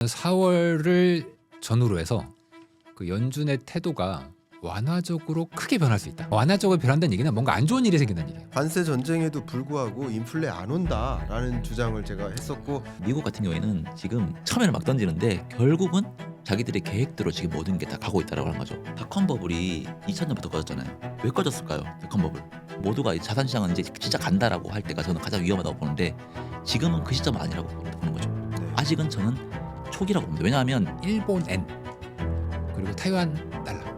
4월을 전후로 해서 그 연준의 태도가 완화적으로 크게 변할 수 있다. 완화적으로 변한다는 얘기는 뭔가 안 좋은 일이 생긴다는 얘기예요. 관세 전쟁에도 불구하고 인플레 안 온다라는 주장을 제가 했었고, 미국 같은 경우에는 지금 처음에는 막 던지는데 결국은 자기들의 계획대로 지금 모든 게 다 가고 있다라고 하는 거죠. 닷컴 버블이 2000년부터 꺼졌잖아요. 왜 꺼졌을까요? 닷컴 버블. 모두가 이 자산 시장은 이제 진짜 간다라고 할 때가 저는 가장 위험하다고 보는데 지금은 그 시점은 아니라고 보는 거죠. 네. 아직은 저는 초기라고 봅니다. 왜냐하면 일본 엔 그리고 타이완 달러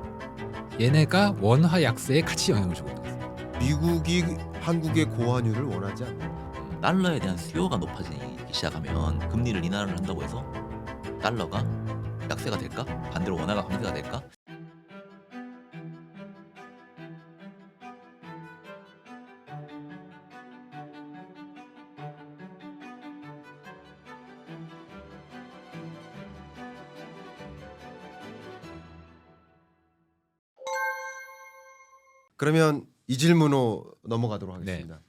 얘네가 원화 약세에 같이 영향을 주고 있는 거예요. 미국이 한국의 고환율을 원하지 않는다. 달러에 대한 수요가 높아지기 시작하면 금리를 인하를 한다고 해서 달러가 약세가 될까? 반대로 원화가 강세가 될까? 그러면 이 질문으로 넘어가도록 하겠습니다.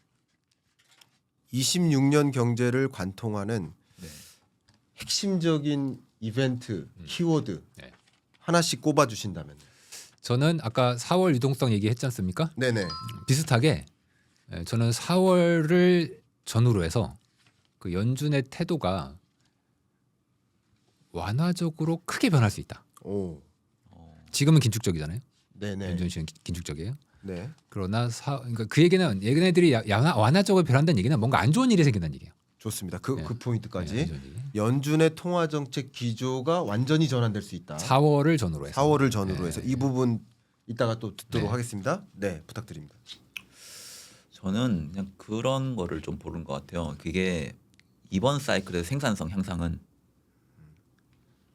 26년 경제를 관통하는 네. 핵심적인 이벤트, 키워드 네. 하나씩 꼽아 주신다면. 저는 아까 4월 유동성 얘기했지 않습니까? 네네. 비슷하게 저는 4월을 전후로 해서 그 연준의 태도가 완화적으로 크게 변할 수 있다. 오. 지금은 긴축적이잖아요. 네네. 연준 시장 긴축적이에요. 네. 그러나 그러니까 그 얘기는 얘네들이 완화적으로 변한다는 얘기는 뭔가 안 좋은 일이 생긴다는 얘기예요. 좋습니다. 그 네. 포인트까지. 네, 안 좋은 얘기. 연준의 통화 정책 기조가 완전히 전환될 수 있다. 4월을 전후로 해서. 4월을 전후로 네. 해서 이 부분 이따가 또 듣도록 네. 하겠습니다. 네, 부탁드립니다. 저는 그냥 그런 거를 좀 보는 것 같아요. 그게 이번 사이클의 생산성 향상은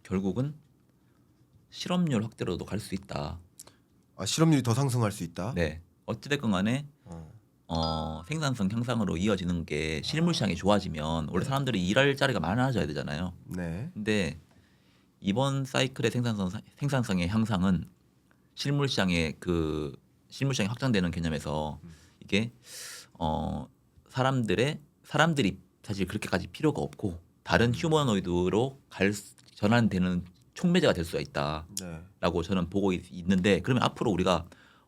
결국은 실업률 확대로도 갈 수 있다. 아, 실업률이 더 상승할 수 있다. 네, 어찌됐건 간에 생산성 향상으로 이어지는 게 실물 시장이 좋아지면 원래 사람들이 일할 자리가 많아져야 되잖아요. 네. 근데 이번 사이클의 생산성의 향상은 실물 시장의 실물 시장이 확장되는 개념에서 이게 사람들이 사실 그렇게까지 필요가 없고 다른 휴머노이드로 전환되는 촉매제가 될 수가 있다라고 네. 저는 보고 있는데, 그러면 앞으로 우리가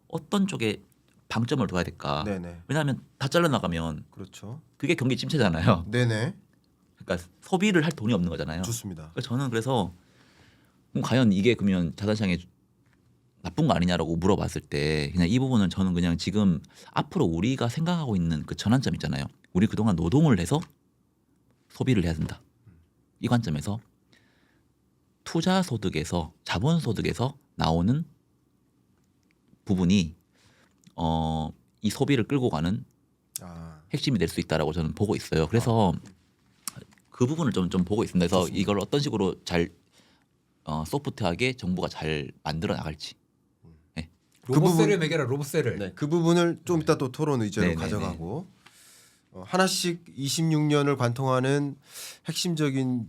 어떤 쪽에 방점을 둬야 될까? 네네. 왜냐하면 다 잘라나가면 그렇죠. 그게 경기 침체잖아요. 네네. 그러니까 소비를 할 돈이 없는 거잖아요. 좋습니다. 저는 그래서 과연 이게 그러면 자산시장에 나쁜 거 아니냐라고 물어봤을 때 그냥 이 부분은 저는 그냥 지금 앞으로 우리가 생각하고 있는 그 전환점 있잖아요. 우리 그동안 노동을 해서 소비를 해야 된다. 이 관점에서 투자 소득에서 자본 소득에서 나오는 부분이 이 소비를 끌고 가는 아, 핵심이 될 수 있다라고 저는 보고 있어요. 그래서 그 부분을 좀 보고 있습니다. 그래서 좋습니다. 이걸 어떤 식으로 잘 소프트하게 정부가 잘 만들어 나갈지. 로봇세를 매겨라 로봇세를. 네, 그 부분을 좀 이따 또 토론 의제로 네네네. 가져가고 하나씩 26년을 관통하는 핵심적인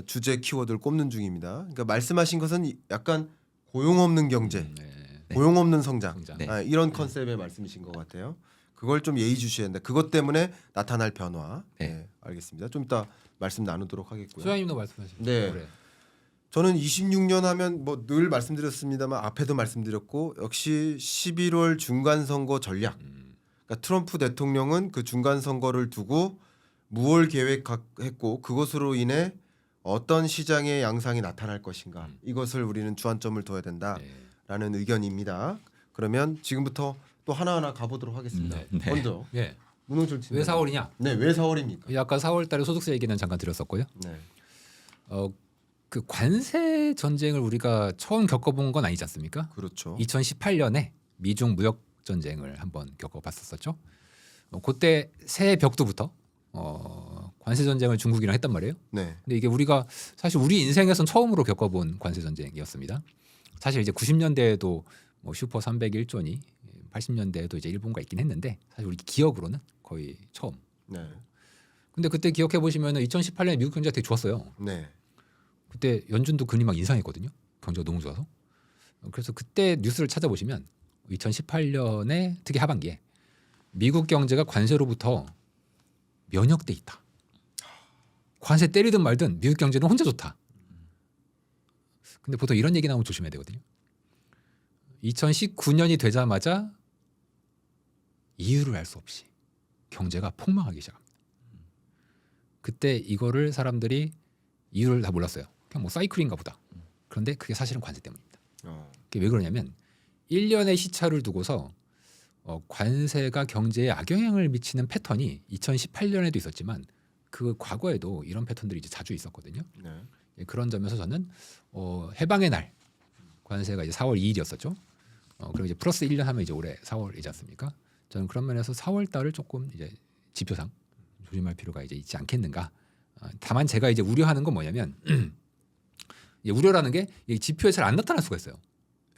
주제 키워드를 꼽는 중입니다. 그러니까 말씀하신 것은 약간 고용 없는 경제, 네. 고용 없는 성장, 성장. 네. 이런 컨셉의 말씀이신 것 같아요. 그걸 좀 예의 주셔야 된다. 그것 때문에 나타날 변화. 네. 네, 알겠습니다. 좀 이따 말씀 나누도록 하겠고요. 소장님도 말씀하시죠. 네. 그래. 저는 26년 하면 뭐 늘 말씀드렸습니다만 앞에도 말씀드렸고 역시 11월 중간 선거 전략. 그러니까 트럼프 대통령은 그 중간 선거를 두고 무얼 계획했고 그것으로 인해 어떤 시장의 양상이 나타날 것인가. 이것을 우리는 주안점을 둬야 된다라는 네. 의견입니다. 그러면 지금부터 또 하나하나 가보도록 하겠습니다. 네. 먼저 예. 문홍철 팀. 왜 4월이냐? 네, 왜 4월입니까? 아까 4월달에 소득세 얘기는 잠깐 드렸었고요. 네. 그 관세 전쟁을 우리가 처음 겪어본 건 아니지 않습니까? 그렇죠. 2018년에 미중 무역 전쟁을 한번 겪어봤었죠. 그때 새 벽두부터 관세 전쟁을 중국이랑 했단 말이에요. 네. 근데 이게 우리가 사실 우리 인생에선 처음으로 겪어본 관세 전쟁이었습니다. 사실 이제 90년대에도 뭐 슈퍼 301조니 80년대에도 이제 일본과 있긴 했는데 사실 우리 기억으로는 거의 처음. 네. 근데 그때 기억해 보시면은 2018년에 미국 경제가 되게 좋았어요. 네. 그때 연준도 금리 막 인상했거든요. 경제가 너무 좋아서. 그래서 그때 뉴스를 찾아보시면 2018년에 특히 하반기에 미국 경제가 관세로부터 면역돼 있다. 관세 때리든 말든 미국 경제는 혼자 좋다. 근데 보통 이런 얘기 나오면 조심해야 되거든요. 2019년이 되자마자 이유를 알 수 없이 경제가 폭망하기 시작합니다. 그때 이거를 사람들이 이유를 다 몰랐어요. 그냥 뭐 사이클인가 보다. 그런데 그게 사실은 관세 때문입니다. 그게 왜 그러냐면 1년의 시차를 두고서 관세가 경제에 악영향을 미치는 패턴이 2018년에도 있었지만 그 과거에도 이런 패턴들이 이제 자주 있었거든요. 네. 예, 그런 점에서 저는 해방의 날 관세가 이제 4월 2일이었었죠. 그리고 이제 플러스 1년 하면 이제 올해 4월이지 않습니까? 저는 그런 면에서 4월 달을 조금 이제 지표상 조심할 필요가 이제 있지 않겠는가. 다만 제가 이제 우려하는 건 뭐냐면 우려라는 게 이 지표에 잘 안 나타날 수가 있어요.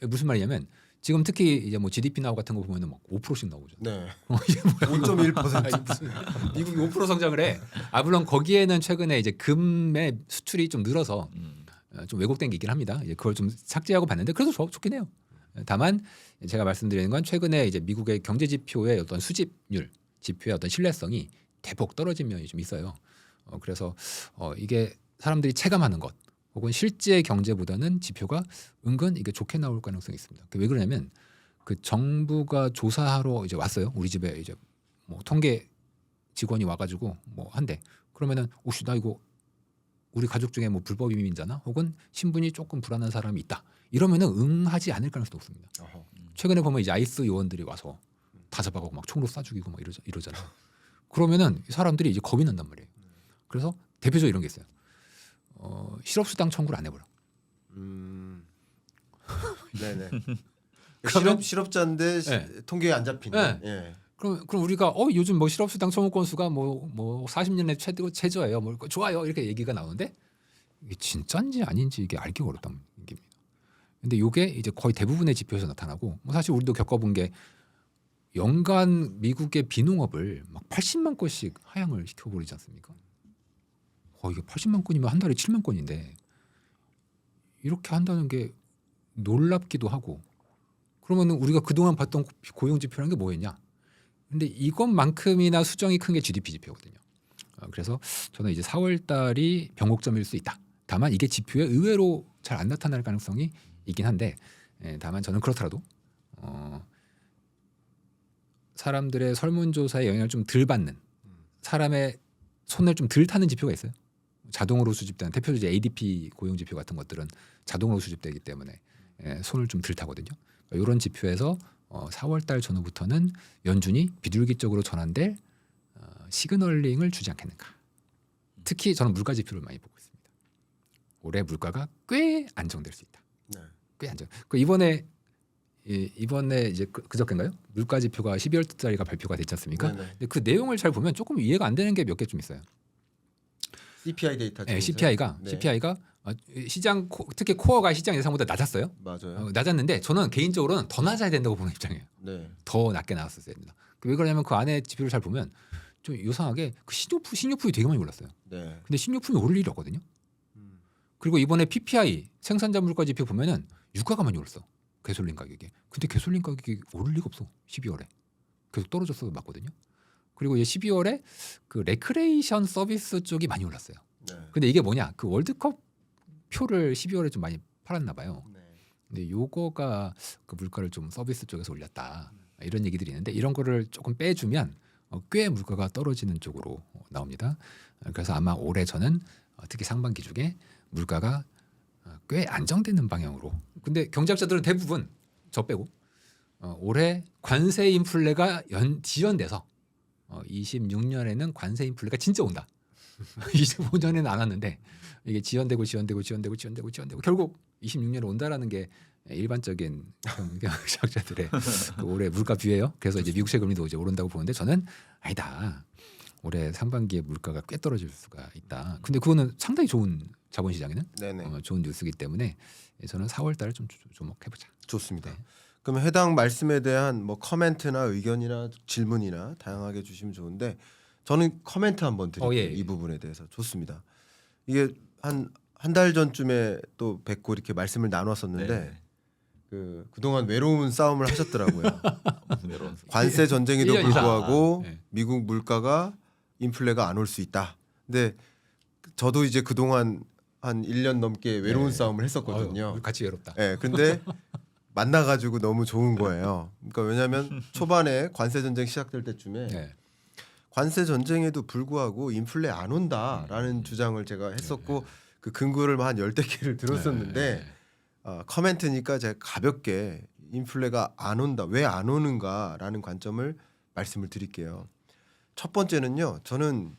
무슨 말이냐면 지금 특히 이제 뭐 GDP 나오 같은 거 보면은 막 5%씩 나오죠. 네. 이게 뭐야? 5.1%. 미국이 5% 성장을 해. 물론 거기에는 최근에 이제 금의 수출이 좀 늘어서 좀 왜곡된 게 있긴 합니다. 이제 그걸 좀 삭제하고 봤는데 그래도 좋긴 해요. 다만 제가 말씀드리는 건 최근에 이제 미국의 경제 지표의 어떤 수집률, 지표의 어떤 신뢰성이 대폭 떨어진 면이 좀 있어요. 그래서 이게 사람들이 체감하는 것 혹은 실제 경제보다는 지표가 은근 이게 좋게 나올 가능성이 있습니다. 왜 그러냐면 그 정부가 조사하러 이제 왔어요. 우리 집에 이제 뭐 통계 직원이 와가지고 뭐 한대. 그러면은 혹시 나 이거 우리 가족 중에 뭐 불법 이민자나 혹은 신분이 조금 불안한 사람이 있다. 이러면은 응하지 않을 가능성도 없습니다. 어허. 최근에 보면 이제 아이스 요원들이 와서 다 잡아가고 막 총으로 쏴 죽이고 막 이러잖아요. 그러면은 사람들이 이제 겁이 난단 말이에요. 그래서 대표적으로 이런 게 있어요. 실업수당 청구를 안 해버려. 네네. 그러면- 실업자인데 네. 통계에 안 잡히네. 네. 예. 그럼 우리가 요즘 뭐 실업수당 청구 건수가 뭐 40년에 최저예요. 뭐 좋아요 이렇게 얘기가 나오는데 이게 진짜인지 아닌지 이게 알기가 어렵다는 얘기입니다. 근데 이게 이제 거의 대부분의 지표에서 나타나고 뭐 사실 우리도 겪어본 게 연간 미국의 비농업을 막 80만 건씩 하향을 시켜버리지 않습니까? 이게 80만 건이면 한 달에 7만 건인데 이렇게 한다는 게 놀랍기도 하고 그러면은 우리가 그동안 봤던 고용 지표라는 게 뭐였냐? 근데 이것만큼이나 수정이 큰 게 GDP 지표거든요. 그래서 저는 이제 4월 달이 변곡점일 수 있다. 다만 이게 지표에 의외로 잘 안 나타날 가능성이 있긴 한데 다만 저는 그렇더라도 사람들의 설문조사에 영향을 좀 덜 받는 사람의 손을 좀 덜 타는 지표가 있어요. 자동으로 수집되는 대표적으로 이제 ADP 고용 지표 같은 것들은 자동으로 수집되기 때문에 손을 좀 덜 타거든요. 이런 지표에서 4월 달 전후부터는 연준이 비둘기적으로 전환될 시그널링을 주지 않겠는가. 특히 저는 물가 지표를 많이 보고 있습니다. 올해 물가가 꽤 안정될 수 있다. 네. 꽤 안정. 이번에 이제 그저께인가요? 물가 지표가 12월 달이가 발표가 됐지 않습니까? 네네. 근데 그 내용을 잘 보면 조금 이해가 안 되는 게 몇 개 좀 있어요. CPI 데이터 중에서. CPI가 시장 특히 코어가 시장 예상보다 낮았어요. 맞아요. 낮았는데 저는 개인적으로는 더 낮아야 된다고 보는 입장이에요. 네. 더 낮게 나왔어야 됩니다. 왜 그러냐면 그 안에 지표를 잘 보면 좀 이상하게 그 식료품이 되게 많이 올랐어요. 네. 근데 식료품이 오를 일이 없거든요. 음. 그리고 이번에 PPI 생산자 물가 지표 보면은 유가가 많이 올랐어. 가솔린 가격이. 근데 가솔린 가격이 오를 리가 없어. 12월에. 계속 떨어졌어 맞거든요. 그리고 이제 12월에 그 레크레이션 서비스 쪽이 많이 올랐어요. 네. 근데 이게 뭐냐? 그 월드컵 표를 12월에 좀 많이 팔았나 봐요. 네. 근데 요거가 그 물가를 좀 서비스 쪽에서 올렸다. 이런 얘기들이 있는데 이런 거를 조금 빼주면 꽤 물가가 떨어지는 쪽으로 나옵니다. 그래서 아마 올해 저는 특히 상반기 중에 물가가 꽤 안정되는 방향으로. 근데 경제학자들은 대부분 저 빼고 올해 관세 인플레가 지연돼서 26년에는 관세 인플레가 진짜 온다. 25년에는 안 왔는데 이게 지연되고 결국 26년에 온다라는 게 일반적인 경제학자들의 그 올해 물가 뷰예요. 그래서 이제 미국 세금리도 이제 오른다고 보는데 저는 아니다. 올해 상반기에 물가가 꽤 떨어질 수가 있다. 근데 그거는 상당히 좋은 자본시장에는 네네. 좋은 뉴스이기 때문에 저는 4월달을 좀 주목해보자. 좋습니다. 네. 그러면 해당 말씀에 대한 뭐 커멘트나 의견이나 질문이나 다양하게 주시면 좋은데 저는 커멘트 한번 드릴게요. 예. 이 부분에 대해서 좋습니다. 이게 한 달 전쯤에 또 뵙고 이렇게 말씀을 나눴었는데 네. 그동안 외로운 싸움을 하셨더라고요. 무슨 외로운 관세 전쟁에도 1년 이상. 불구하고 네. 미국 물가가 인플레가 안 올 수 있다. 근데 저도 이제 그동안 한 1년 넘게 외로운 네. 싸움을 했었거든요. 우리 같이 외롭다. 예, 근데 만나가지고 너무 좋은 거예요. 그러니까 왜냐하면 초반에 관세 전쟁 시작될 때쯤에 네. 관세 전쟁에도 불구하고 인플레 안 온다라는 주장을 제가 했었고 그 근거를 한 10대 개를 들었었는데 커멘트니까 제가 가볍게 인플레가 안 온다. 왜 안 오는가라는 관점을 말씀을 드릴게요. 첫 번째는요. 저는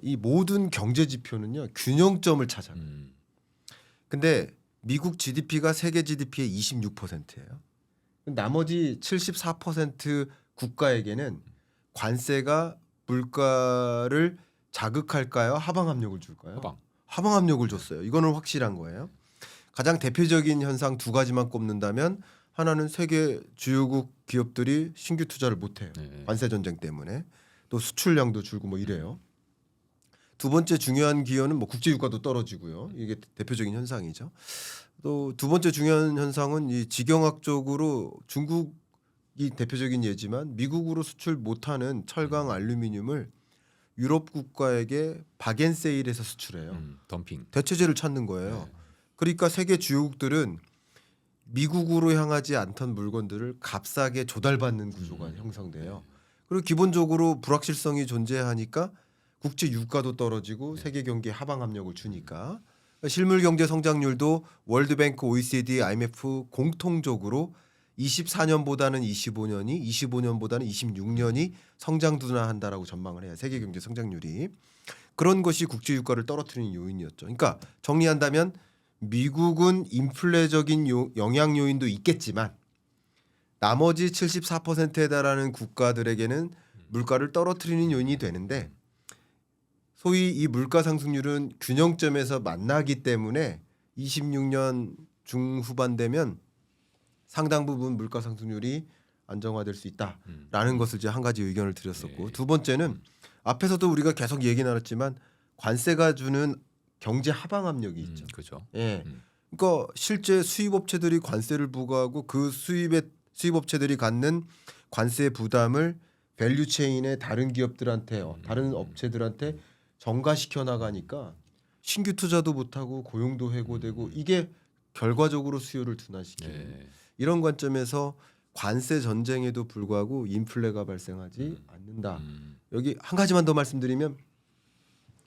이 모든 경제 지표는요. 균형점을 찾아요. 근데 미국 GDP가 세계 GDP의 26%예요. 나머지 74% 국가에게는 관세가 물가를 자극할까요? 하방 압력을 줄까요? 하방 압력을 줬어요. 이거는 확실한 거예요. 가장 대표적인 현상 두 가지만 꼽는다면 하나는 세계 주요국 기업들이 신규 투자를 못 해요. 네. 관세 전쟁 때문에. 또 수출량도 줄고 뭐 이래요. 두 번째 중요한 기여는 뭐 국제 유가도 떨어지고요. 이게 대표적인 현상이죠. 또 두 번째 중요한 현상은 이 지경학적으로 중국이 대표적인 예지만 미국으로 수출 못하는 철강, 알루미늄을 유럽 국가에게 박앤세일해서 수출해요. 덤핑. 대체제를 찾는 거예요. 네. 그러니까 세계 주요국들은 미국으로 향하지 않던 물건들을 값싸게 조달받는 구조가 형성돼요. 그리고 기본적으로 불확실성이 존재하니까 국제 유가도 떨어지고 세계 경기에 하방 압력을 주니까 실물 경제 성장률도 월드뱅크, OECD, IMF 공통적으로 24년보다는 25년이 25년보다는 26년이 성장 둔화한다라고 전망을 해요. 세계 경제 성장률이. 그런 것이 국제 유가를 떨어뜨리는 요인이었죠. 그러니까 정리한다면 미국은 인플레적인 영향 요인도 있겠지만 나머지 74%에 달하는 국가들에게는 물가를 떨어뜨리는 요인이 되는데 소위 이 물가 상승률은 균형점에서 만나기 때문에 26년 중후반 되면 상당 부분 물가 상승률이 안정화될 수 있다라는 것을 이제 한 가지 의견을 드렸었고 네. 두 번째는 앞에서도 우리가 계속 얘기 나눴지만 관세가 주는 경제 하방 압력이 있죠. 그렇죠. 예. 그러니까 실제 수입업체들이 관세를 부과하고 그 수입업체들이 갖는 관세 부담을 밸류체인의 다른 기업들한테 다른 업체들한테 전가시켜 나가니까 신규 투자도 못하고 고용도 해고되고 이게 결과적으로 수요를 둔화시키는 네. 이런 관점에서 관세 전쟁에도 불구하고 인플레가 발생하지 않는다. 여기 한 가지만 더 말씀드리면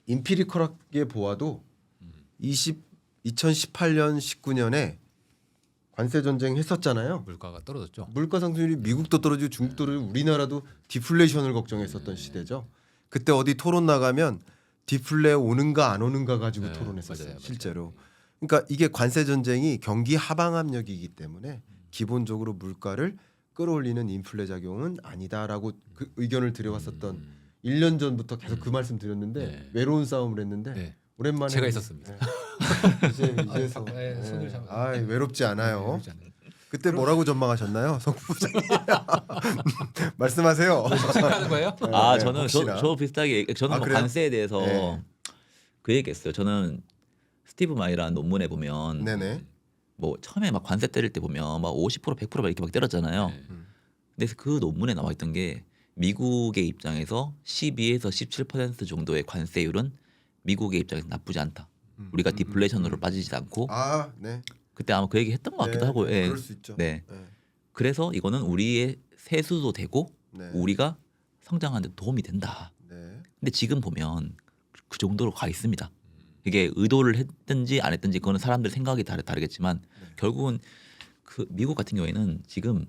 임피리컬하게 보아도 2018년 19년에 관세 전쟁 했었잖아요. 물가가 떨어졌죠. 물가 상승률이 미국도 떨어지고 중국도 떨어지고 우리나라도 디플레이션을 걱정했었던 시대죠. 그때 어디 토론 나가면 디플레 오는가 안 오는가 가지고 네, 토론했었어요. 맞아요. 실제로. 그러니까 이게 관세 전쟁이 경기 하방 압력이기 때문에 기본적으로 물가를 끌어올리는 인플레 작용은 아니다라고 그 의견을 드려왔었던 1년 전부터 계속 그 말씀 드렸는데 네. 외로운 싸움을 했는데 네. 오랜만에 제가 있었습니다. 이제서 손을 잡. 외롭지 않아요. 그러지 않아요. 그때 뭐라고 전망하셨나요, 성 부장님? 말씀하세요. 체크하는 거예요? 아 네, 저는 혹시나. 저 비슷하게 저는 아, 뭐 그래요? 관세에 대해서 네. 그 얘기했어요. 저는 스티브 마이라는 논문에 보면 네네. 뭐 처음에 막 관세 때릴 때 보면 막 50% 100% 이렇게 막 때렸잖아요. 네. 근데 그 논문에 나와 있던 게 미국의 입장에서 12에서 17% 정도의 관세율은 미국의 입장에서 나쁘지 않다. 우리가 디플레이션으로 빠지지 않고 아, 네. 그때 아마 그 얘기 했던 것 같기도 하고. 예. 그럴 수 있죠. 네. 네. 그래서 이거는 우리의 세수도 되고 네. 우리가 성장하는 데 도움이 된다. 네. 근데 지금 보면 그 정도로 가 있습니다. 이게 의도를 했든지 안 했든지 그거는 사람들 생각이 다르겠지만 결국은 그 미국 같은 경우에는 지금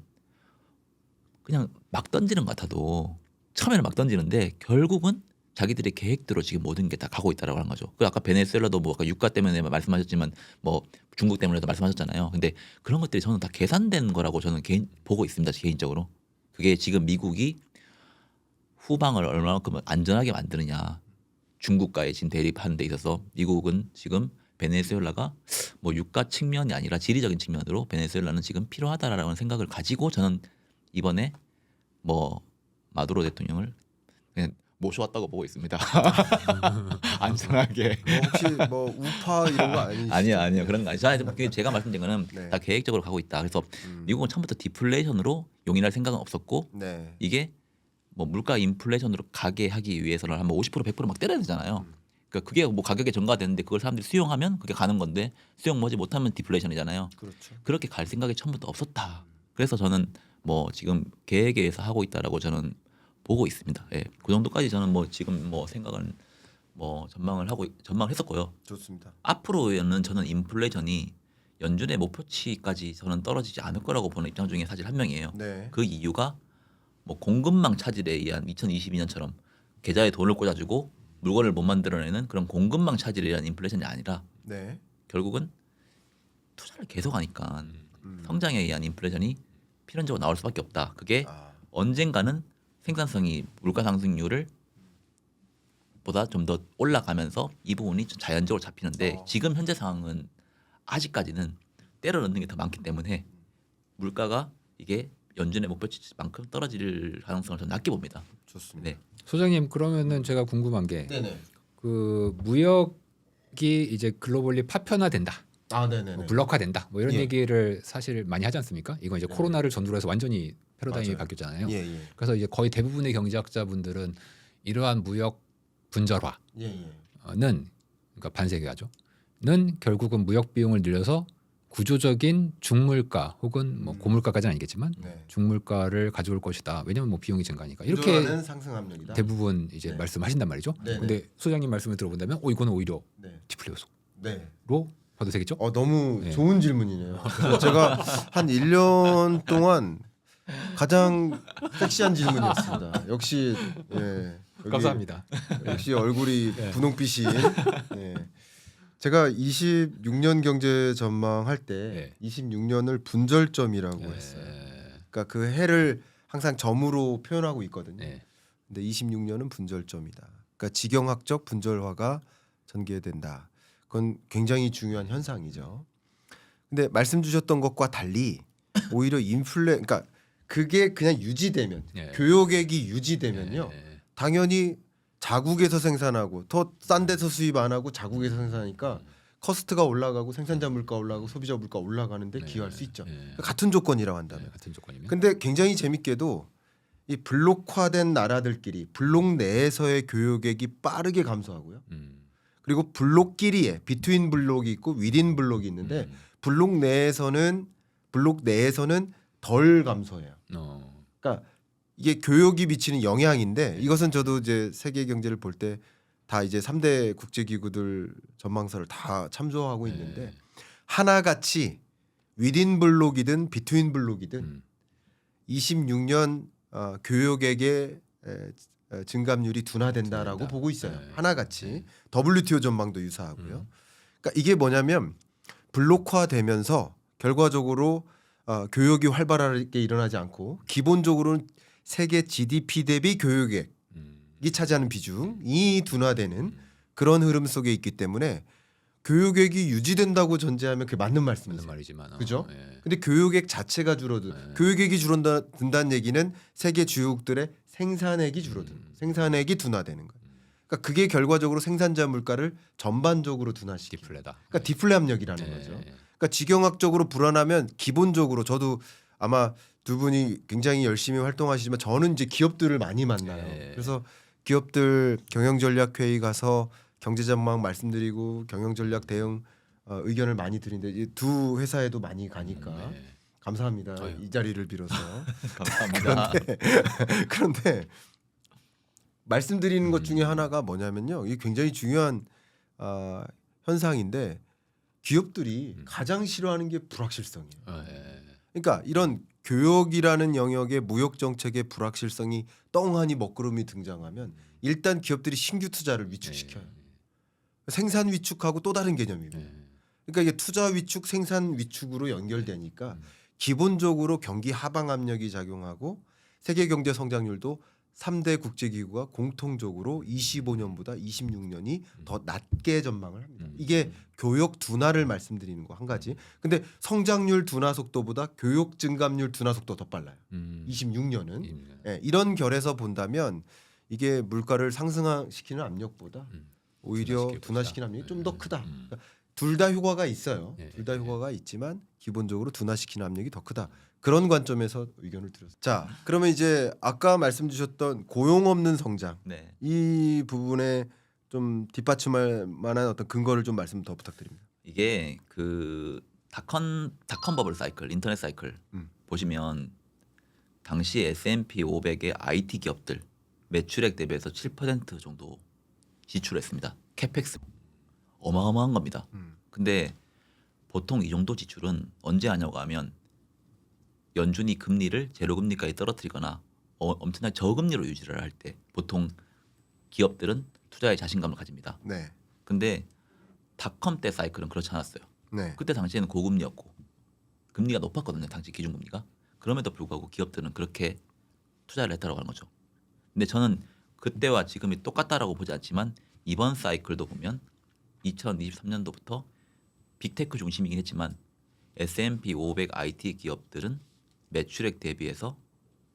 그냥 막 던지는 것 같아도 처음에는 막 던지는데 결국은 자기들의 계획대로 지금 모든 게 다 가고 있다라고 하는 거죠. 그 아까 베네수엘라도 뭐 아까 유가 때문에 말씀하셨지만 뭐 중국 때문에도 말씀하셨잖아요. 근데 그런 것들이 저는 다 계산된 거라고 저는 보고 있습니다. 개인적으로. 그게 지금 미국이 후방을 얼마만큼 안전하게 만드느냐. 중국과의 지금 대립하는 데 있어서 미국은 지금 베네수엘라가 뭐 유가 측면이 아니라 지리적인 측면으로 베네수엘라는 지금 필요하다라는 생각을 가지고 저는 이번에 뭐 마두로 대통령을 그냥 모셔왔다고 보고 있습니다. 안전하게. 뭐 혹시 뭐 우파 이런 거 아니시죠? 아니요 그런 거 아니죠. 제가 말씀드린 거는 네. 다 계획적으로 가고 있다. 그래서 미국은 처음부터 디플레이션으로 용인할 생각은 없었고 네. 이게 뭐 물가 인플레이션으로 가게 하기 위해서는 한 50% 100%막 때려야 되잖아요. 그러니까 그게 뭐 가격에 전가되는데 그걸 사람들이 수용하면 그게 가는 건데 수용 못하면 디플레이션이잖아요. 그렇죠. 그렇게 갈 생각이 처음부터 없었다. 그래서 저는 뭐 지금 계획에 의해서 하고 있다라고 저는 보고 있습니다. 예, 그 정도까지 저는 뭐 지금 뭐 생각은 뭐 전망을 했었고요. 좋습니다. 앞으로는 저는 인플레이션이 연준의 목표치까지 저는 떨어지지 않을 거라고 보는 입장 중에 사실 한 명이에요. 네. 그 이유가 뭐 공급망 차질에 의한 2022년처럼 계좌에 돈을 꽂아주고 물건을 못 만들어내는 그런 공급망 차질에 의한 인플레이션이 아니라 네. 결국은 투자를 계속하니까 음. 성장에 의한 인플레이션이 필연적으로 나올 수밖에 없다. 그게 아, 언젠가는 생산성이 물가 상승률을 보다 좀 더 올라가면서 이 부분이 좀 자연적으로 잡히는데 지금 현재 상황은 아직까지는 때려 넣는 게 더 많기 때문에 물가가 이게 연준의 목표치만큼 떨어질 가능성을 저는 낮게 봅니다. 좋습니다. 네. 소장님 그러면은 제가 궁금한 게 네네. 그 무역이 이제 글로벌리 파편화된다, 아, 네네네. 뭐 블록화된다, 뭐 이런 예. 얘기를 사실 많이 하지 않습니까? 이건 이제 네. 코로나를 전후로 해서 완전히 패러다임이 맞아요. 바뀌었잖아요. 예, 예. 그래서 이제 거의 대부분의 경제학자분들은 이러한 무역 분절화는 예, 예. 그러니까 반세계화죠.는 결국은 무역 비용을 늘려서 구조적인 중물가 혹은 뭐 고물가까지는 아니겠지만 네. 중물가를 가져올 것이다. 왜냐하면 뭐 비용이 증가하니까 이렇게 이렇게 상승 압력이다. 대부분 이제 네. 말씀하신단 말이죠. 네, 근데 소장님 말씀을 들어본다면 이거는 오히려 네. 디플레 네. 요소로 봐도 되겠죠? 너무 네. 좋은 질문이네요. 그래서 제가 한 1년 동안 가장 섹시한 질문이었습니다. 역시 예. 여기 감사합니다. 역시 얼굴이 네. 분홍빛인. 예. 제가 26년 경제 전망할 때 네. 26년을 분절점이라고 했어요. 그러니까 그 해를 항상 점으로 표현하고 있거든요. 네. 근데 26년은 분절점이다. 그러니까 지경학적 분절화가 전개된다. 그건 굉장히 중요한 현상이죠. 근데 말씀 주셨던 것과 달리 오히려 그러니까 그게 그냥 유지되면 네. 교역액이 유지되면요. 네. 당연히 자국에서 생산하고 더 싼 데서 수입 안 하고 자국에서 생산하니까 커스트가 올라가고 생산자 물가 올라가고 소비자 물가 올라가는데 네. 기여할 수 있죠. 네. 같은 조건이라고 한다면. 네, 같은 조건이면. 근데 굉장히 재밌게도 이 블록화된 나라들끼리 블록 내에서의 교역액이 빠르게 감소하고요. 그리고 블록끼리에 비트윈 블록이 있고 위딘 블록이 있는데 블록 내에서는 덜 감소해요. 그러니까 이게 교역이 미치는 영향인데 이것은 저도 이제 세계 경제를 볼 때 다 이제 3대 국제 기구들 전망서를 다 참조하고 있는데 하나같이 위딘 블록이든 비트윈 블록이든 26년 교역액의 증감률이 둔화된다라고 둔화된다. 보고 있어요. 네. 하나같이 WTO 전망도 유사하고요. 그러니까 이게 뭐냐면 블록화되면서 결과적으로 교역이 활발하게 일어나지 않고 기본적으로는 세계 GDP 대비 교역액이 차지하는 비중이 둔화되는 그런 흐름 속에 있기 때문에 교역액이 유지된다고 전제하면 그게 맞는 말씀이죠. 말이지만 그죠? 예. 근데 교역액 자체가 교역액이 줄어든다는 얘기는 세계 주요국들의 생산액이 생산액이 둔화되는 거예요. 그러니까 그게 결과적으로 생산자 물가를 전반적으로 둔화시키는. 디플레다. 그러니까 디플레 압력이라는 예. 거죠. 그러니까 지경학적으로 불안하면 기본적으로 저도 아마 두 분이 굉장히 열심히 활동하시지만 저는 이제 기업들을 많이 만나요. 예. 그래서 기업들 경영전략회의 가서 경제전망 말씀드리고 경영전략 대응 의견을 많이 드리는데 이 두 회사에도 많이 가니까 감사합니다. 아유. 이 자리를 빌어서. 감사합니다. 그런데 말씀드리는 것 중에 하나가 뭐냐면요. 이게 굉장히 중요한 현상인데 기업들이 가장 싫어하는 게 불확실성이에요. 그러니까 이런 교역이라는 영역의 무역 정책의 불확실성이 떵하니 먹구름이 등장하면 일단 기업들이 신규 투자를 위축시켜요. 생산 위축하고 또 다른 개념입니다. 그러니까 이게 투자 위축, 생산 위축으로 연결되니까 기본적으로 경기 하방 압력이 작용하고 세계 경제 성장률도 3대 국제기구가 공통적으로 25년보다 26년이 더 낮게 전망을 합니다. 이게 교역 둔화를 말씀드리는 거 한 가지. 근데 성장률 둔화 속도보다 교역 증감률 둔화 속도가 더 빨라요. 26년은. 예, 이런 결에서 본다면 이게 물가를 상승시키는 압력보다 오히려 둔화시키는 압력이 좀 더 크다. 그러니까 둘 다 효과가 있어요. 둘 다 효과가 있지만 기본적으로 둔화시키는 압력이 더 크다. 그런 관점에서 의견을 드렸습니다. 자, 그러면 이제 아까 말씀 주셨던 고용 없는 성장 네. 이 부분에 좀 뒷받침할 만한 어떤 근거를 좀 말씀 더 부탁드립니다. 이게 그 닷컴 버블 사이클, 인터넷 사이클 보시면 당시 S&P 500의 IT 기업들 매출액 대비해서 7% 정도 지출했습니다. 캐펙스 어마어마한 겁니다. 근데 보통 이 정도 지출은 언제 하냐고 하면 연준이 금리를 제로 금리까지 떨어뜨리거나 엄청나게 저금리로 유지를 할 때 보통 기업들은 투자에 자신감을 가집니다. 네. 근데 닷컴 때 사이클은 그렇지 않았어요. 네. 그때 당시에는 고금리였고 금리가 높았거든요. 당시 기준금리가. 그럼에도 불구하고 기업들은 그렇게 투자를 했다고 하는 거죠. 근데 저는 그때와 지금이 똑같다라고 보지 않지만 이번 사이클도 보면 2023년도부터 빅테크 중심이긴 했지만 S&P 500 IT 기업들은 매출액 대비해서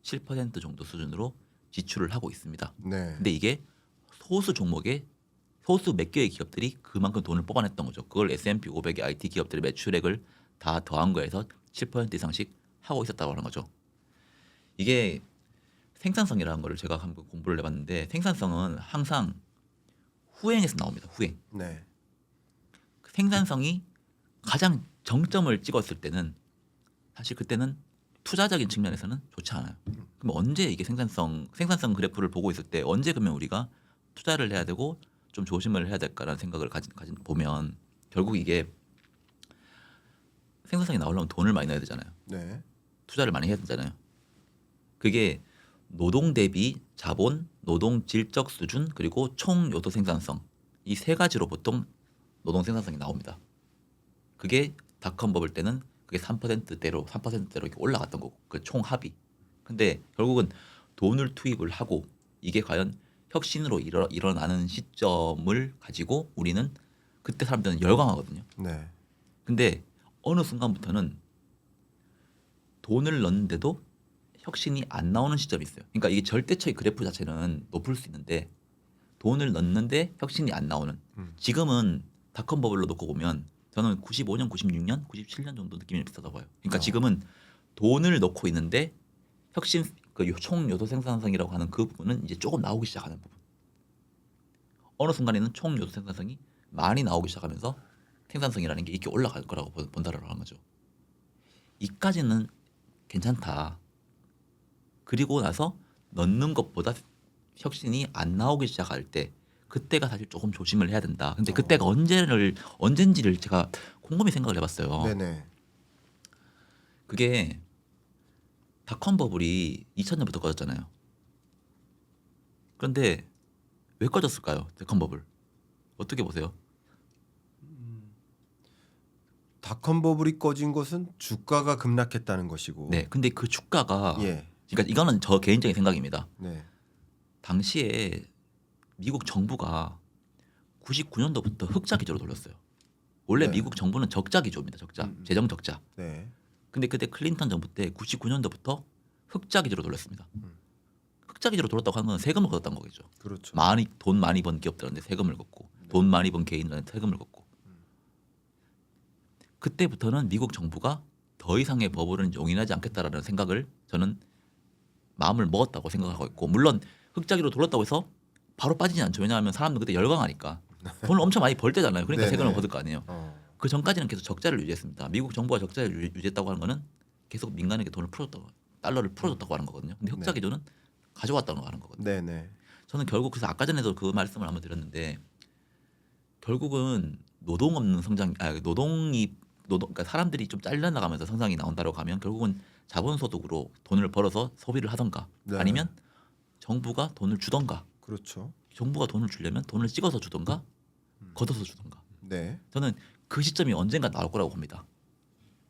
7% 정도 수준으로 지출을 하고 있습니다. 네. 근데 이게 소수 종목의 소수 몇 개의 기업들이 그만큼 돈을 뽑아냈던 거죠. 그걸 S&P 500의 IT 기업들의 매출액을 다 더한 거에서 7% 이상씩 하고 있었다고 하는 거죠. 이게 생산성이라는 거를 제가 한번 공부를 해봤는데 생산성은 항상 후행에서 나옵니다. 후행. 네. 생산성이 가장 정점을 찍었을 때는 사실 그때는 투자적인 측면에서는 좋지 않아요. 그럼 언제 이게 생산성 그래프를 보고 있을 때 언제 그러면 우리가 투자를 해야 되고 좀 조심을 해야 될까라는 생각을 가진 보면 결국 이게 생산성이 나오려면 돈을 많이 넣어야 되잖아요. 네. 투자를 많이 해야 되잖아요. 그게 노동 대비 자본, 노동 질적 수준 그리고 총 요소 생산성 이 세 가지로 보통 노동 생산성이 나옵니다. 그게 닷컴 버블 때는 그게 3%대로 이렇게 올라갔던 거고 그 총 합이. 근데 결국은 돈을 투입을 하고 이게 과연 혁신으로 일어나는 시점을 가지고 우리는 그때 사람들은 열광하거든요. 네. 근데 어느 순간부터는 돈을 넣는데도 혁신이 안 나오는 시점이 있어요. 그러니까 이게 절대적인 그래프 자체는 높을 수 있는데 돈을 넣는데 혁신이 안 나오는. 지금은 닷컴 버블로 놓고 보면 저는 95년, 96년, 97년 정도 느낌이 비슷하다고 봐요. 그러니까 지금은 돈을 넣고 있는데 혁신 그 총 요소 생산성이라고 하는 그 부분은 이제 조금 나오기 시작하는 부분. 어느 순간에는 총 요소 생산성이 많이 나오기 시작하면서 생산성이라는 게 이렇게 올라갈 거라고 본다라고 하는 거죠. 이까지는 괜찮다. 그리고 나서 넣는 것보다 혁신이 안 나오기 시작할 때 그때가 사실 조금 조심을 해야 된다. 근데 그때가 언젠지를 제가 곰곰이 생각을 해봤어요. 네네. 그게 닷컴 버블이 2000년부터 꺼졌잖아요. 그런데 왜 꺼졌을까요? 닷컴 버블 어떻게 보세요? 닷컴 버블이 꺼진 것은 주가가 급락했다는 것이고. 네, 근데 그 주가가 예. 그러니까 이거는 저 개인적인 생각입니다. 네. 당시에 미국 정부가 99년도부터 흑자 기조로 돌렸어요. 원래 네. 미국 정부는 적자 기조입니다. 적자, 재정 적자. 네. 근데 그때 클린턴 정부 때 99년도부터 흑자 기조로 돌렸습니다. 흑자 기조로 돌렸다고 하는 건 세금을 걷었다는 거겠죠. 그렇죠. 돈 많이 번 기업들한테 세금을 걷고 돈 많이 번 개인들한테 세금을 걷고 그때부터는 미국 정부가 더 이상의 버블은 용인하지 않겠다라는 생각을 저는 마음을 먹었다고 생각하고 있고 물론 흑자기로 돌렸다고 해서 바로 빠지지 않죠. 왜냐하면 사람들 그때 열광하니까 돈을 엄청 많이 벌 때잖아요. 그러니까 네네. 세금을 걷을 거 아니에요. 어. 그 전까지는 계속 적자를 유지했습니다. 미국 정부가 적자를 유지했다고 하는 거는 계속 민간에게 돈을 풀어줬다고 달러를 풀어줬다고 하는 거거든요. 근데 흑자 네. 기조는 가져왔다고 하는 거거든요. 네네. 저는 결국 그래서 아까 전에도 그 말씀을 한번 드렸는데 결국은 노동 없는 성장, 그러니까 사람들이 좀 잘려나가면서 성장이 나온다고 하면 결국은 자본소득으로 돈을 벌어서 소비를 하던가 네. 아니면 정부가 돈을 주던가 그렇죠. 정부가 돈을 주려면 돈을 찍어서 주던가 걷어서 주던가 네. 저는 그 시점이 언젠가 나올 거라고 봅니다.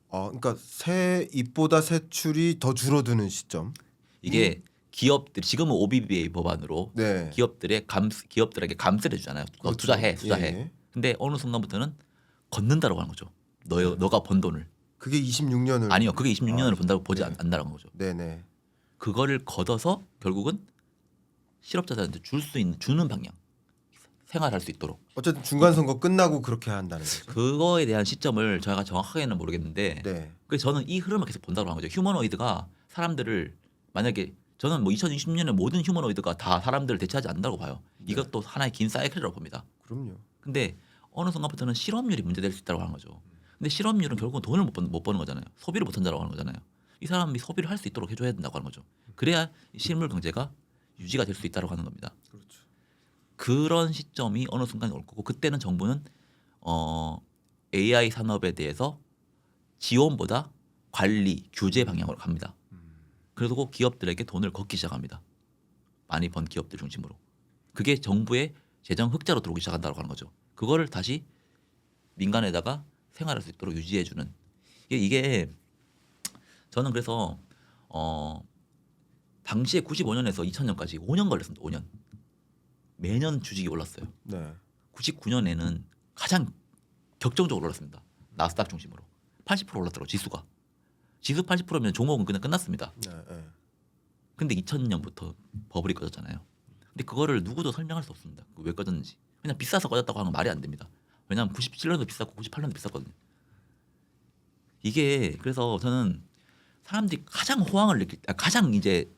그러니까 세입보다 세출이 더 줄어드는 시점. 이게 기업들 지금은 OBBA 법안으로 네. 기업들에게 감세를 주잖아요. 너 그렇죠. 투자해. 예. 근데 어느 순간부터는 걷는다라고 하는 거죠. 너가 번 돈을. 그게 26년을 아니요. 그게 26년을 본다고 보지 않는다는 거죠. 네네. 그거를 걷어서 결국은 실업자들한테 주는 방향. 생활할 수 있도록. 어쨌든 중간 선거 끝나고 그렇게 한다는 거죠. 그거에 대한 시점을 제가 정확하게는 모르겠는데 네. 그래서 저는 이 흐름을 계속 본다고 하는 거죠. 휴머노이드가 사람들을 만약에 저는 뭐 2020년에 모든 휴머노이드가 다 사람들을 대체하지 않는다고 봐요. 이것도 하나의 긴 사이클이라고 봅니다. 그럼요. 근데 어느 순간부터는 실업률이 문제될 수 있다고 하는 거죠. 근데 실업률은 결국은 돈을 못 버는 거잖아요. 소비를 못 한다고 하는 거잖아요. 이 사람이 소비를 할 수 있도록 해줘야 된다고 하는 거죠. 그래야 실물 경제가 유지가 될 수 있다고 하는 겁니다. 그렇죠. 그런 시점이 어느 순간 올 거고 그때는 정부는 AI 산업에 대해서 지원보다 관리, 규제 방향으로 갑니다. 그리고 기업들에게 돈을 걷기 시작합니다. 많이 번 기업들 중심으로. 그게 정부의 재정 흑자로 들어오기 시작한다고 하는 거죠. 그거를 다시 민간에다가 생활할 수 있도록 유지해주는 이게 저는 그래서 당시에 95년에서 2000년까지 5년 걸렸습니다. 5년. 매년 주식이 올랐어요. 네. 99년에는 가장 격정적으로 올랐습니다. 나스닥 중심으로 80% 올랐더라고요. 지수가. 지수 80%면 종목은 그냥 끝났습니다. 네. 네. 근데 2000년부터 버블이 꺼졌잖아요. 근데 그거를 누구도 설명할 수 없습니다. 왜 꺼졌는지. 그냥 비싸서 꺼졌다고 하는 건 말이 안 됩니다. 왜냐하면 97년도 비쌌고 98년도 비쌌거든요. 이게 그래서 저는 사람들이 가장 호황을 가장 이제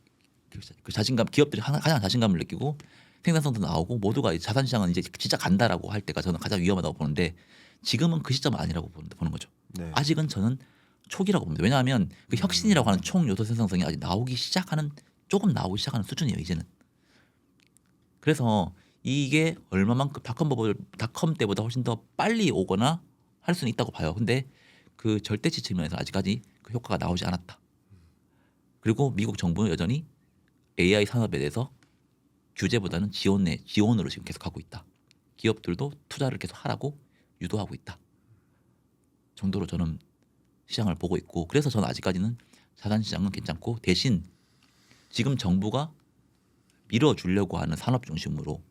그 자신감 기업들이 가장 자신감을 느끼고 생산성도 나오고 모두가 자산 시장은 이제 진짜 간다라고 할 때가 저는 가장 위험하다고 보는데 지금은 그 시점은 아니라고 보는 거죠. 네. 아직은 저는 초기라고 봅니다. 왜냐하면 그 혁신이라고 하는 총 요소 생산성이 아직 조금 나오기 시작하는 수준이에요. 이제는. 그래서 이게 얼마만큼 닷컴 때보다 훨씬 더 빨리 오거나 할 수는 있다고 봐요. 근데 그 절대치 측면에서 아직까지 그 효과가 나오지 않았다. 그리고 미국 정부는 여전히 AI 산업에 대해서 규제보다는 지원으로 지금 계속 하고 있다. 기업들도 투자를 계속 하라고 유도하고 있다. 정도로 저는 시장을 보고 있고 그래서 저는 아직까지는 자산 시장은 괜찮고 대신 지금 정부가 밀어주려고 하는 산업 중심으로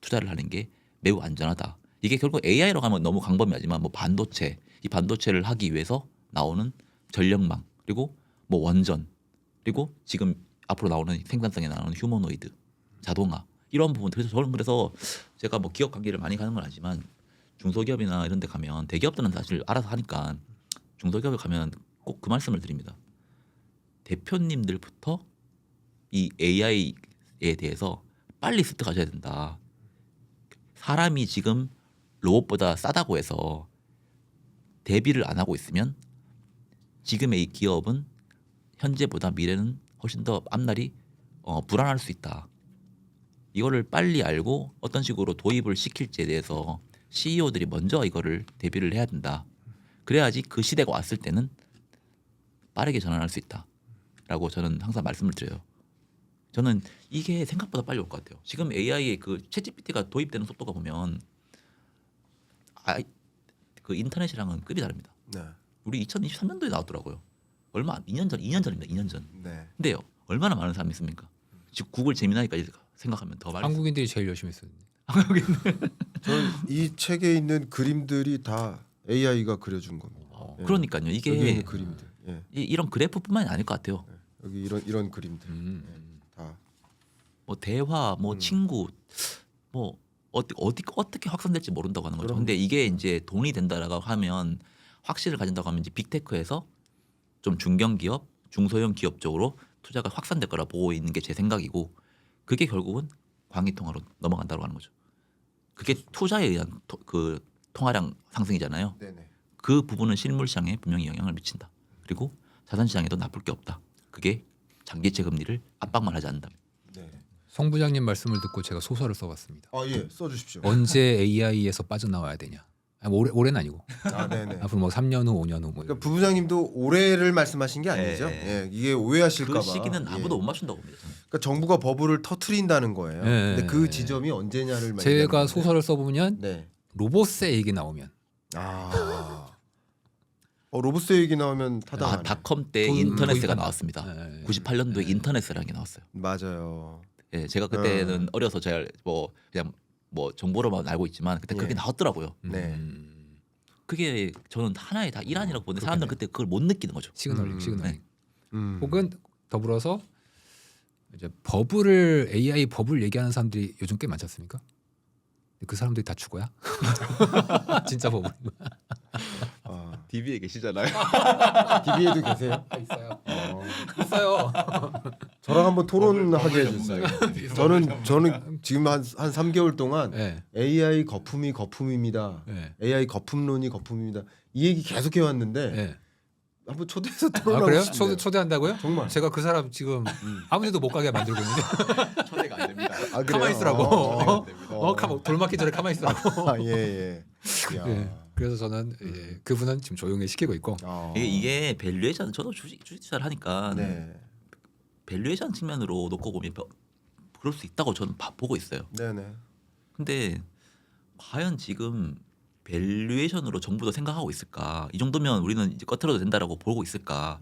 투자를 하는 게 매우 안전하다. 이게 결국 AI로 가면 너무 광범위하지만 뭐 반도체, 이 반도체를 하기 위해서 나오는 전력망 그리고 뭐 원전 그리고 지금 앞으로 나오는 생산성에 나오는 휴머노이드, 자동화 이런 부분. 그래서 저는 그래서 제가 뭐 기업 관계를 많이 가는 건 아니지만 중소기업이나 이런 데 가면 대기업들은 사실 알아서 하니까 중소기업에 가면 꼭 그 말씀을 드립니다. 대표님들부터 이 AI에 대해서 빨리 습득하셔야 된다. 사람이 지금 로봇보다 싸다고 해서 대비를 안 하고 있으면 지금의 이 기업은 현재보다 미래는 훨씬 더 앞날이 불안할 수 있다. 이거를 빨리 알고 어떤 식으로 도입을 시킬지에 대해서 CEO들이 먼저 이거를 대비를 해야 된다. 그래야지 그 시대가 왔을 때는 빠르게 전환할 수 있다라고 저는 항상 말씀을 드려요. 저는 이게 생각보다 빨리 올 것 같아요. 지금 AI의 그 챗GPT가 도입되는 속도가 보면 그 인터넷이랑은 급이 다릅니다. 네. 우리 2023년도에 나왔더라고요. 얼마 2년 전입니다. 2년 전. 네. 근데요. 얼마나 많은 사람이 있습니까? 지금 구글 제미나이까지 생각하면 더 많이 한국인들이 제일 열심히 했었는데. 저는 이 책에 있는 그림들이 다 AI가 그려준 겁니다. 예. 그러니까요. 여기 이게 있는 그림들. 예. 이런 그래프뿐만이 아닐 것 같아요. 여기 이런 그림들 다. 뭐 대화, 뭐 친구, 뭐 어떻게 확산될지 모른다고 하는 거죠. 그럼요. 근데 이게 이제 돈이 된다라고 하면 확신을 가진다고 하면 이제 빅테크에서 좀 중견기업, 중소형 기업 쪽으로 투자가 확산될 거라 보고 있는 게 제 생각이고 그게 결국은 광의통화로 넘어간다고 하는 거죠. 그게 투자에 의한 그 통화량 상승이잖아요. 네네. 그 부분은 실물 시장에 분명히 영향을 미친다. 그리고 자산 시장에도 나쁠 게 없다. 그게 장기채 금리를 압박만 하지 않는다. 네. 성 부장님 말씀을 듣고 제가 소설을 써봤습니다. 예, 써주십시오. 언제 AI에서 빠져나와야 되냐? 올해는 아니고 네네. 앞으로 뭐 3년 후, 5년 후 뭐. 그러니까 부부장님도 올해를 말씀하신 게 아니죠? 네. 예, 이게 오해하실까봐. 그 시기는 아무도 못 맞춘다고 봅니다. 저는. 그러니까 정부가 버블을 터트린다는 거예요. 네. 근데 그 지점이 언제냐를 제가 말하는 건데. 소설을 써보면 네. 로봇의 얘기 나오면 로봇스 얘기 나오면 타당하네. 닷컴 때 돈 인터넷세가 도입한다. 나왔습니다. 네. 98년도에 인터넷세라는 게 나왔어요. 맞아요. 예, 제가 그때는 어려서 잘 뭐 그냥 뭐 정보로만 알고 있지만 그때 그게 예. 나왔더라고요. 네. 그게 저는 하나의 다 일환이라고 보는데 사람들은 그때 그걸 못 느끼는 거죠. 시그널링. 네. 혹은 더불어서 이제 AI 버블 얘기하는 사람들이 요즘 꽤 많지 않습니까? 그 사람들이 다 죽어야? 진짜 버블. DB에 계시잖아요. DB에도 계세요? 있어요. 있어요. 저랑 한번 토론하게 해주세요. 저는 지금 한 3개월 동안 네. AI 거품입니다. 네. AI 거품론이 거품입니다. 이 얘기 계속 해왔는데 네. 한번 초대해서 아 토론하고 그래요? 싶네요. 초대한다고요? 정말. 제가 그 사람 지금 아무데도 못 가게 만들고 있는데 초대가 안 됩니다. 아, 그래요? 가만히 있으라고. 어. 돌 맞기 전에 가만히 있으라고. 아, 예. 야. 네. 그래서 저는 그분은 지금 조용히 시키고 있고. 이게 밸류에이션 저도 주식 투자를 하니까 네. 밸류에이션 측면으로 놓고 보면 그럴 수 있다고 저는 보고 있어요. 네네. 근데 과연 지금 밸류에이션으로 정부도 생각하고 있을까? 이 정도면 우리는 이제 꺼트려도 된다라고 보고 있을까?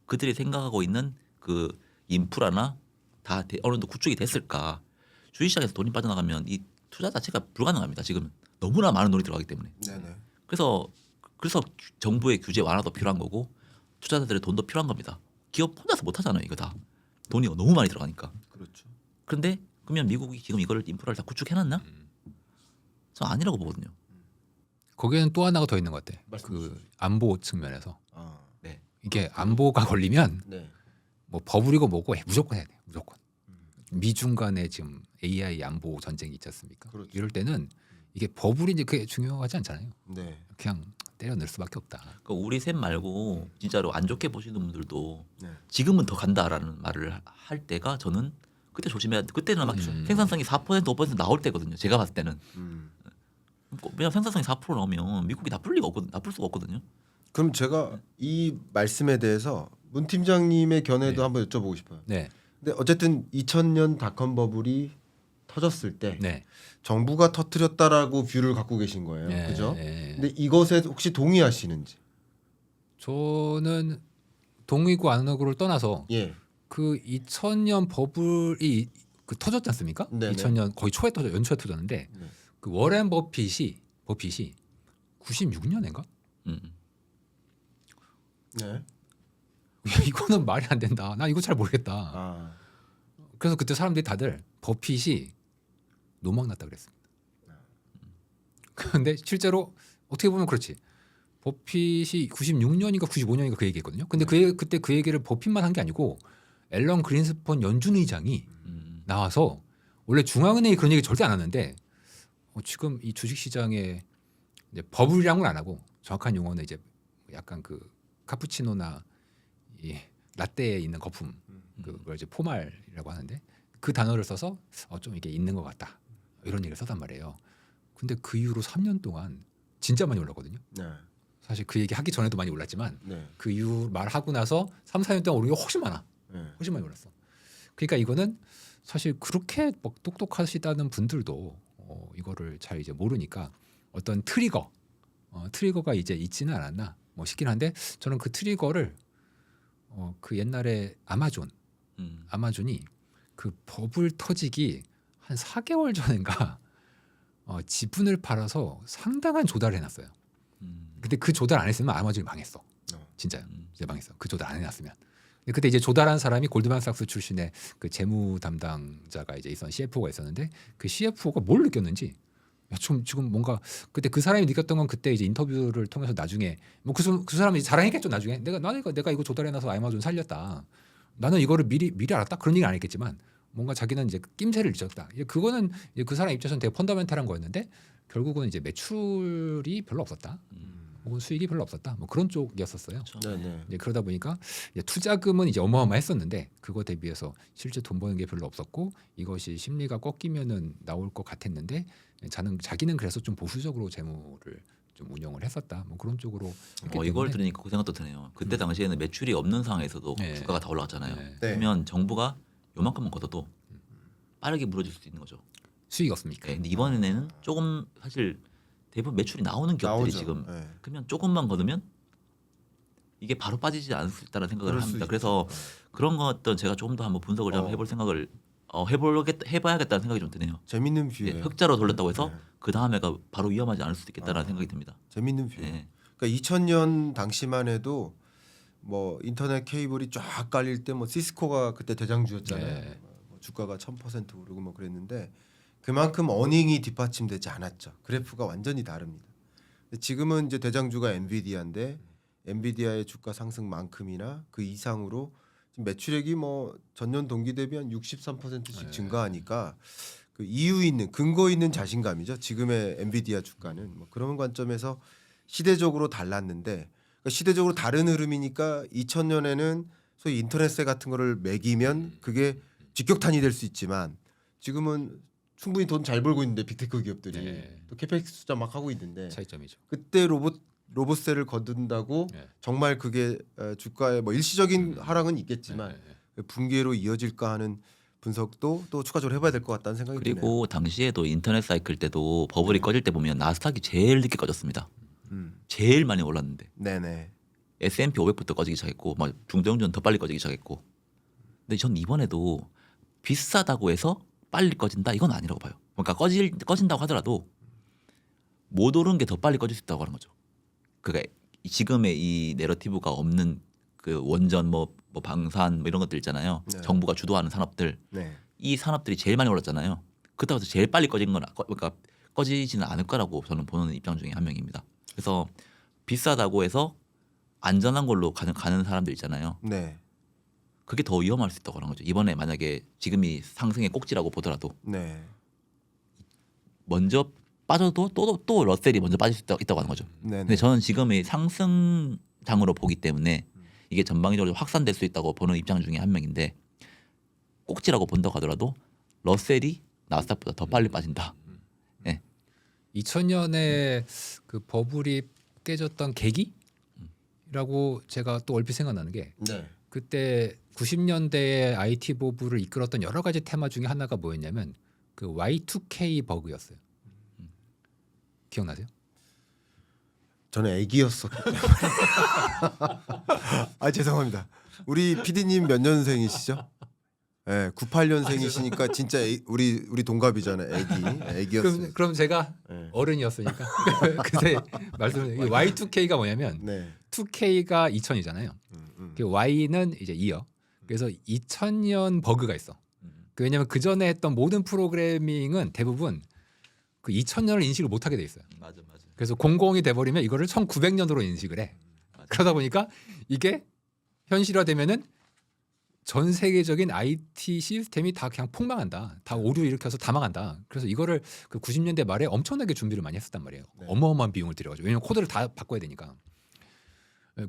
그들이 생각하고 있는 그 인프라나 다 어느 정도 구축이 됐을까? 주식시장에서 돈이 빠져나가면 이 투자 자체가 불가능합니다. 지금 너무나 많은 돈이 들어가기 때문에. 네네. 그래서 정부의 규제 완화도 필요한 거고 투자자들의 돈도 필요한 겁니다. 기업 혼자서 못 하잖아요, 이거 다. 돈이 너무 많이 들어가니까. 그렇죠. 그런데 그러면 미국이 지금 이거를 인프라를 다 구축해놨나? 저는 아니라고 보거든요. 거기에는 또 하나가 더 있는 것 같아. 말씀 그 안보 측면에서 아, 네. 이게 안보가 걸리면 네. 뭐 버블이고 뭐고 무조건 해야 돼. 무조건. 미중 간에 지금 AI 안보 전쟁이 있지 않습니까? 그렇죠. 이럴 때는 이게 버블인지 그게 중요하지 않잖아요. 네. 그냥 때려 넣을 수밖에 없다. 그러니까 우리 셋 말고 진짜로 안 좋게 보시는 분들도 네. 지금은 더 간다라는 말을 할 때가 저는 그때 조심해야 돼. 그때는 막 생산성이 4% 5% 나올 때거든요. 제가 봤을 때는. 왜냐면 생산성이 4% 나오면 미국이 나쁠 수가 없거든요. 그럼 제가 이 말씀에 대해서 문 팀장님의 견해도 네. 한번 여쭤보고 싶어요. 네, 근데 어쨌든 2000년 닷컴 버블이 터졌을 때 네, 정부가 터뜨렸다라고 뷰를 갖고 계신 거예요. 네, 그죠? 네. 근데 이것에 혹시 동의하시는지? 저는 동의고 안 하고를 떠나서 예. 그 2000년 버블이 그 터졌지 않습니까? 네네. 2000년 거의 연초에 터졌는데 네. 그 워렌 버핏이 96년인가? 네. 이거는 말이 안 된다. 나 이거 잘 모르겠다. 아. 그래서 그때 사람들이 다들 버핏이 노망났다 그랬습니다. 그런데 실제로 어떻게 보면 그렇지. 버핏이 96년인가 95년인가 그 얘기했거든요. 근데 그때 그 얘기를 버핏만 한 게 아니고 앨런 그린스펀 연준 의장이 나와서 원래 중앙은행이 그런 얘기 절대 안 하는데 지금 이 주식시장에 이제 버블이랑은 안 하고 정확한 용어는 이제 약간 그 카푸치노나 이 라떼에 있는 거품 그걸 이제 포말이라고 하는데 그 단어를 써서 좀 이게 있는 것 같다 이런 얘기를 썼단 말이에요. 근데 그 이후로 3년 동안 진짜 많이 올랐거든요. 네. 사실 그 얘기 하기 전에도 많이 올랐지만 네. 그 이후 말하고 나서 3, 4년 동안 오른 게 훨씬 많아. 네. 훨씬 많이 올랐어. 그러니까 이거는 사실 그렇게 막 똑똑하시다는 분들도 이거를 잘 이제 모르니까 어떤 트리거가 이제 있지는 않았나 뭐 싶긴 한데 저는 그 트리거를 그 옛날에 아마존이 그 버블 터지기 한 4개월 전인가 지분을 팔아서 상당한 조달을 해놨어요. 근데 그 조달 안 했으면 아마존이 망했어. 진짜요. 이제 망했어. 그 조달 안 해놨으면. 근데 그때 이제 조달한 사람이 골드만삭스 출신의 그 재무 담당자가 이제 CFO가 있었는데 그 CFO가 뭘 느꼈는지 지금 뭔가 그때 그 사람이 느꼈던 건 그때 이제 인터뷰를 통해서 나중에 뭐 그 사람이 자랑했겠죠. 나중에 내가 이거 조달해놔서 아마존 살렸다. 나는 이거를 미리 알았다. 그런 얘기는 안 했겠지만 뭔가 자기는 이제 낌새를 잊었다. 그거는 이제 그 사람 입장에서는 되게 펀더멘탈한 거였는데 결국은 이제 매출이 별로 없었다. 혹은 수익이 별로 없었다. 뭐 그런 쪽이었었어요. 네네. 이제 그러다 보니까 이제 투자금은 이제 어마어마했었는데 그거 대비해서 실제 돈 버는 게 별로 없었고 이것이 심리가 꺾이면은 나올 것 같았는데 자기는 그래서 좀 보수적으로 재무를 좀 운영을 했었다. 뭐 그런 쪽으로. 이걸 들으니까 그 생각도 드네요. 그때 당시에는 매출이 없는 상황에서도 네. 주가가 다 올라갔잖아요. 네. 그러면 정부가 요만큼만 걷어도 빠르게 물어줄 수 있는 거죠. 수익이 없습니까? 네, 근데 이번에는 조금 사실 대부분 매출이 나오는 기업들이 나오죠. 지금 네. 그러면 조금만 걷으면 이게 바로 빠지지 않을 수 있다는 생각을 그럴 수 합니다. 있죠. 그래서 그런 것들 제가 조금 더 한번 분석을 좀 해볼 생각을 해봐야겠다는 생각이 좀 드네요. 재밌는 예, 뷰예요. 흑자로 돌렸다고 해서 네. 그 다음에가 바로 위험하지 않을 수도 있겠다는 생각이 듭니다. 재밌는 뷰. 예. 그러니까 2000년 당시만 해도 뭐 인터넷 케이블이 쫙 깔릴 때 뭐 시스코가 그때 대장주였잖아요. 네. 뭐 주가가 1000% 오르고 뭐 그랬는데 그만큼 어닝이 뒷받침되지 않았죠. 그래프가 완전히 다릅니다. 근데 지금은 이제 대장주가 엔비디아인데 엔비디아의 주가 상승만큼이나 그 이상으로 지금 매출액이 뭐 전년 동기 대비 한 63%씩 네. 증가하니까 그 이유 있는 근거 있는 자신감이죠. 지금의 엔비디아 주가는 뭐 그런 관점에서 시대적으로 달랐는데 그러니까 시대적으로 다른 흐름이니까 2000년에는 소위 인터넷세 같은 거를 매기면 그게 직격탄이 될 수 있지만 지금은 충분히 돈 잘 벌고 있는데 빅테크 기업들이 네. 또 캐펙스 투자 막 하고 있는데 차이점이죠. 그때 로봇세를 거둔다고 네. 정말 그게 주가의 뭐 일시적인 하락은 있겠지만 네, 네, 네. 붕괴로 이어질까 하는 분석도 또 추가적으로 해봐야 될 것 같다는 생각이 드네요. 그리고 당시에도 인터넷 사이클 때도 버블이 꺼질 때 보면 나스닥이 제일 늦게 꺼졌습니다. 제일 많이 올랐는데 네네. S&P 500부터 꺼지기 시작했고 막 중도형주는 더 빨리 꺼지기 시작했고 근데 전 이번에도 비싸다고 해서 빨리 꺼진다 이건 아니라고 봐요. 그러니까 꺼진다고 하더라도 못 오른 게 더 빨리 꺼질 수 있다고 하는 거죠. 그러니까 지금의 이 내러티브가 없는 그 원전 뭐 방산 뭐 이런 것들 있잖아요. 네. 정부가 주도하는 산업들 네. 이 산업들이 제일 많이 올랐잖아요. 그렇다고 해서 제일 빨리 꺼진 건 그러니까 꺼지지는 않을 거라고 저는 보는 입장 중에 한 명입니다. 그래서 비싸다고 해서 안전한 걸로 가는 사람들 있잖아요. 네. 그게 더 위험할 수 있다고 하는 거죠. 이번에 만약에 지금이 상승의 꼭지라고 보더라도 네. 먼저 빠져도 또 러셀이 먼저 빠질 수 있다고 하는 거죠. 네. 근데 저는 지금의 상승장으로 보기 때문에 이게 전방위적으로 확산될 수 있다고 보는 입장 중에 한 명인데 꼭지라고 본다고 하더라도 러셀이 나스닥보다 더 빨리 빠진다. 2000년에 그 버블이 깨졌던 계기라고 제가 또 얼핏 생각나는 게 네. 그때 90년대에 IT 버블을 이끌었던 여러 가지 테마 중에 하나가 뭐였냐면 그 Y2K 버그였어요. 기억나세요? 저는 애기였었기 때문에. 아 죄송합니다. 우리 PD님 몇 년생이시죠? 네, 98년생이시니까 진짜 우리 동갑이잖아요. 애기였어요. 그럼 제가 네. 어른이었으니까 그때 말씀드린 Y2K가 뭐냐면 네. 2K가 2000이잖아요. 그 Y는 이제 이어. 그래서 2000년 버그가 있어. 왜냐하면 그 전에 했던 모든 프로그래밍은 대부분 그 2000년을 인식을 못하게 돼 있어요. 맞아. 그래서 00이 돼버리면 이거를 1900년으로 인식을 해. 그러다 보니까 이게 현실화되면은 전 세계적인 IT 시스템이 다 그냥 폭망한다. 다 오류 일으켜서 다 망한다. 그래서 이거를 그 90년대 말에 엄청나게 준비를 많이 했었단 말이에요. 네. 어마어마한 비용을 들여가지고 왜냐면 코드를 다 바꿔야 되니까.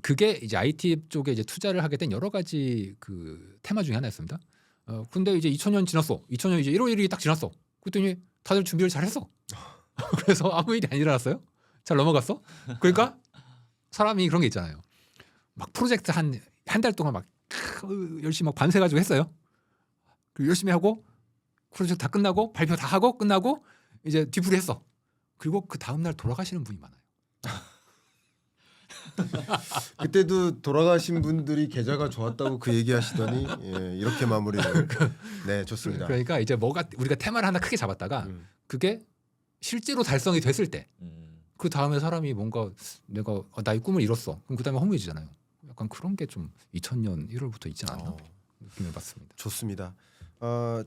그게 이제 IT 쪽에 이제 투자를 하게 된 여러 가지 그 테마 중에 하나였습니다. 근데 이제 2000년 지났어. 2000년 이제 1월 1일이 딱 지났어. 그랬더니 다들 준비를 잘했어. 그래서 아무 일이 안 일어났어요. 잘 넘어갔어. 그러니까 사람이 그런 게 있잖아요. 막 프로젝트 한 달 동안 막 열심히 막 밤새가지고 했어요. 그리고 열심히 하고 프로젝트 다 끝나고 발표 다 하고 끝나고 이제 뒤풀이 했어. 그리고 그 다음 날 돌아가시는 분이 많아요. 그때도 돌아가신 분들이 계좌가 좋았다고 그 얘기하시더니 예, 이렇게 마무리를. 네, 좋습니다. 그러니까 이제 뭐가 우리가 테마를 하나 크게 잡았다가 그게 실제로 달성이 됐을 때 그 다음에 사람이 뭔가 내가 나의 꿈을 이뤘어. 그럼 그 다음에 허무해지잖아요. 약간 그런 게 좀 2000년 1월부터 있지 않나 느낌을 받습니다. 좋습니다.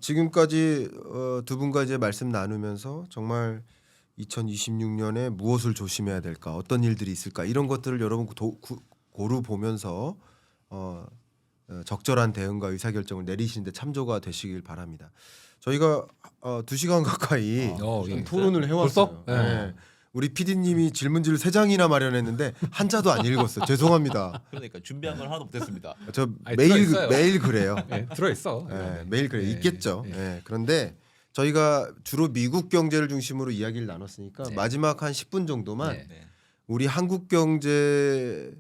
지금까지 두 분과 이제 말씀 나누면서 정말 2026년에 무엇을 조심해야 될까, 어떤 일들이 있을까 이런 것들을 여러분 고루 보면서 적절한 대응과 의사결정을 내리시는데 참조가 되시길 바랍니다. 저희가 2시간 가까이 예. 토론을 해왔어요. 벌써? 네. 우리 PD님이 질문지를 3장이나 마련했는데 한 자도 안 읽었어요. 죄송합니다. 그러니까 준비한 건 하나도 못했습니다. 저 아니, 매일 들어있어요. 매일 그래요. 네, 들어있어. 매일 그래 네, 있겠죠. 네. 예, 그런데 저희가 주로 미국 경제를 중심으로 이야기를 나눴으니까 네. 마지막 한 10분 정도만 네. 우리 한국 경제의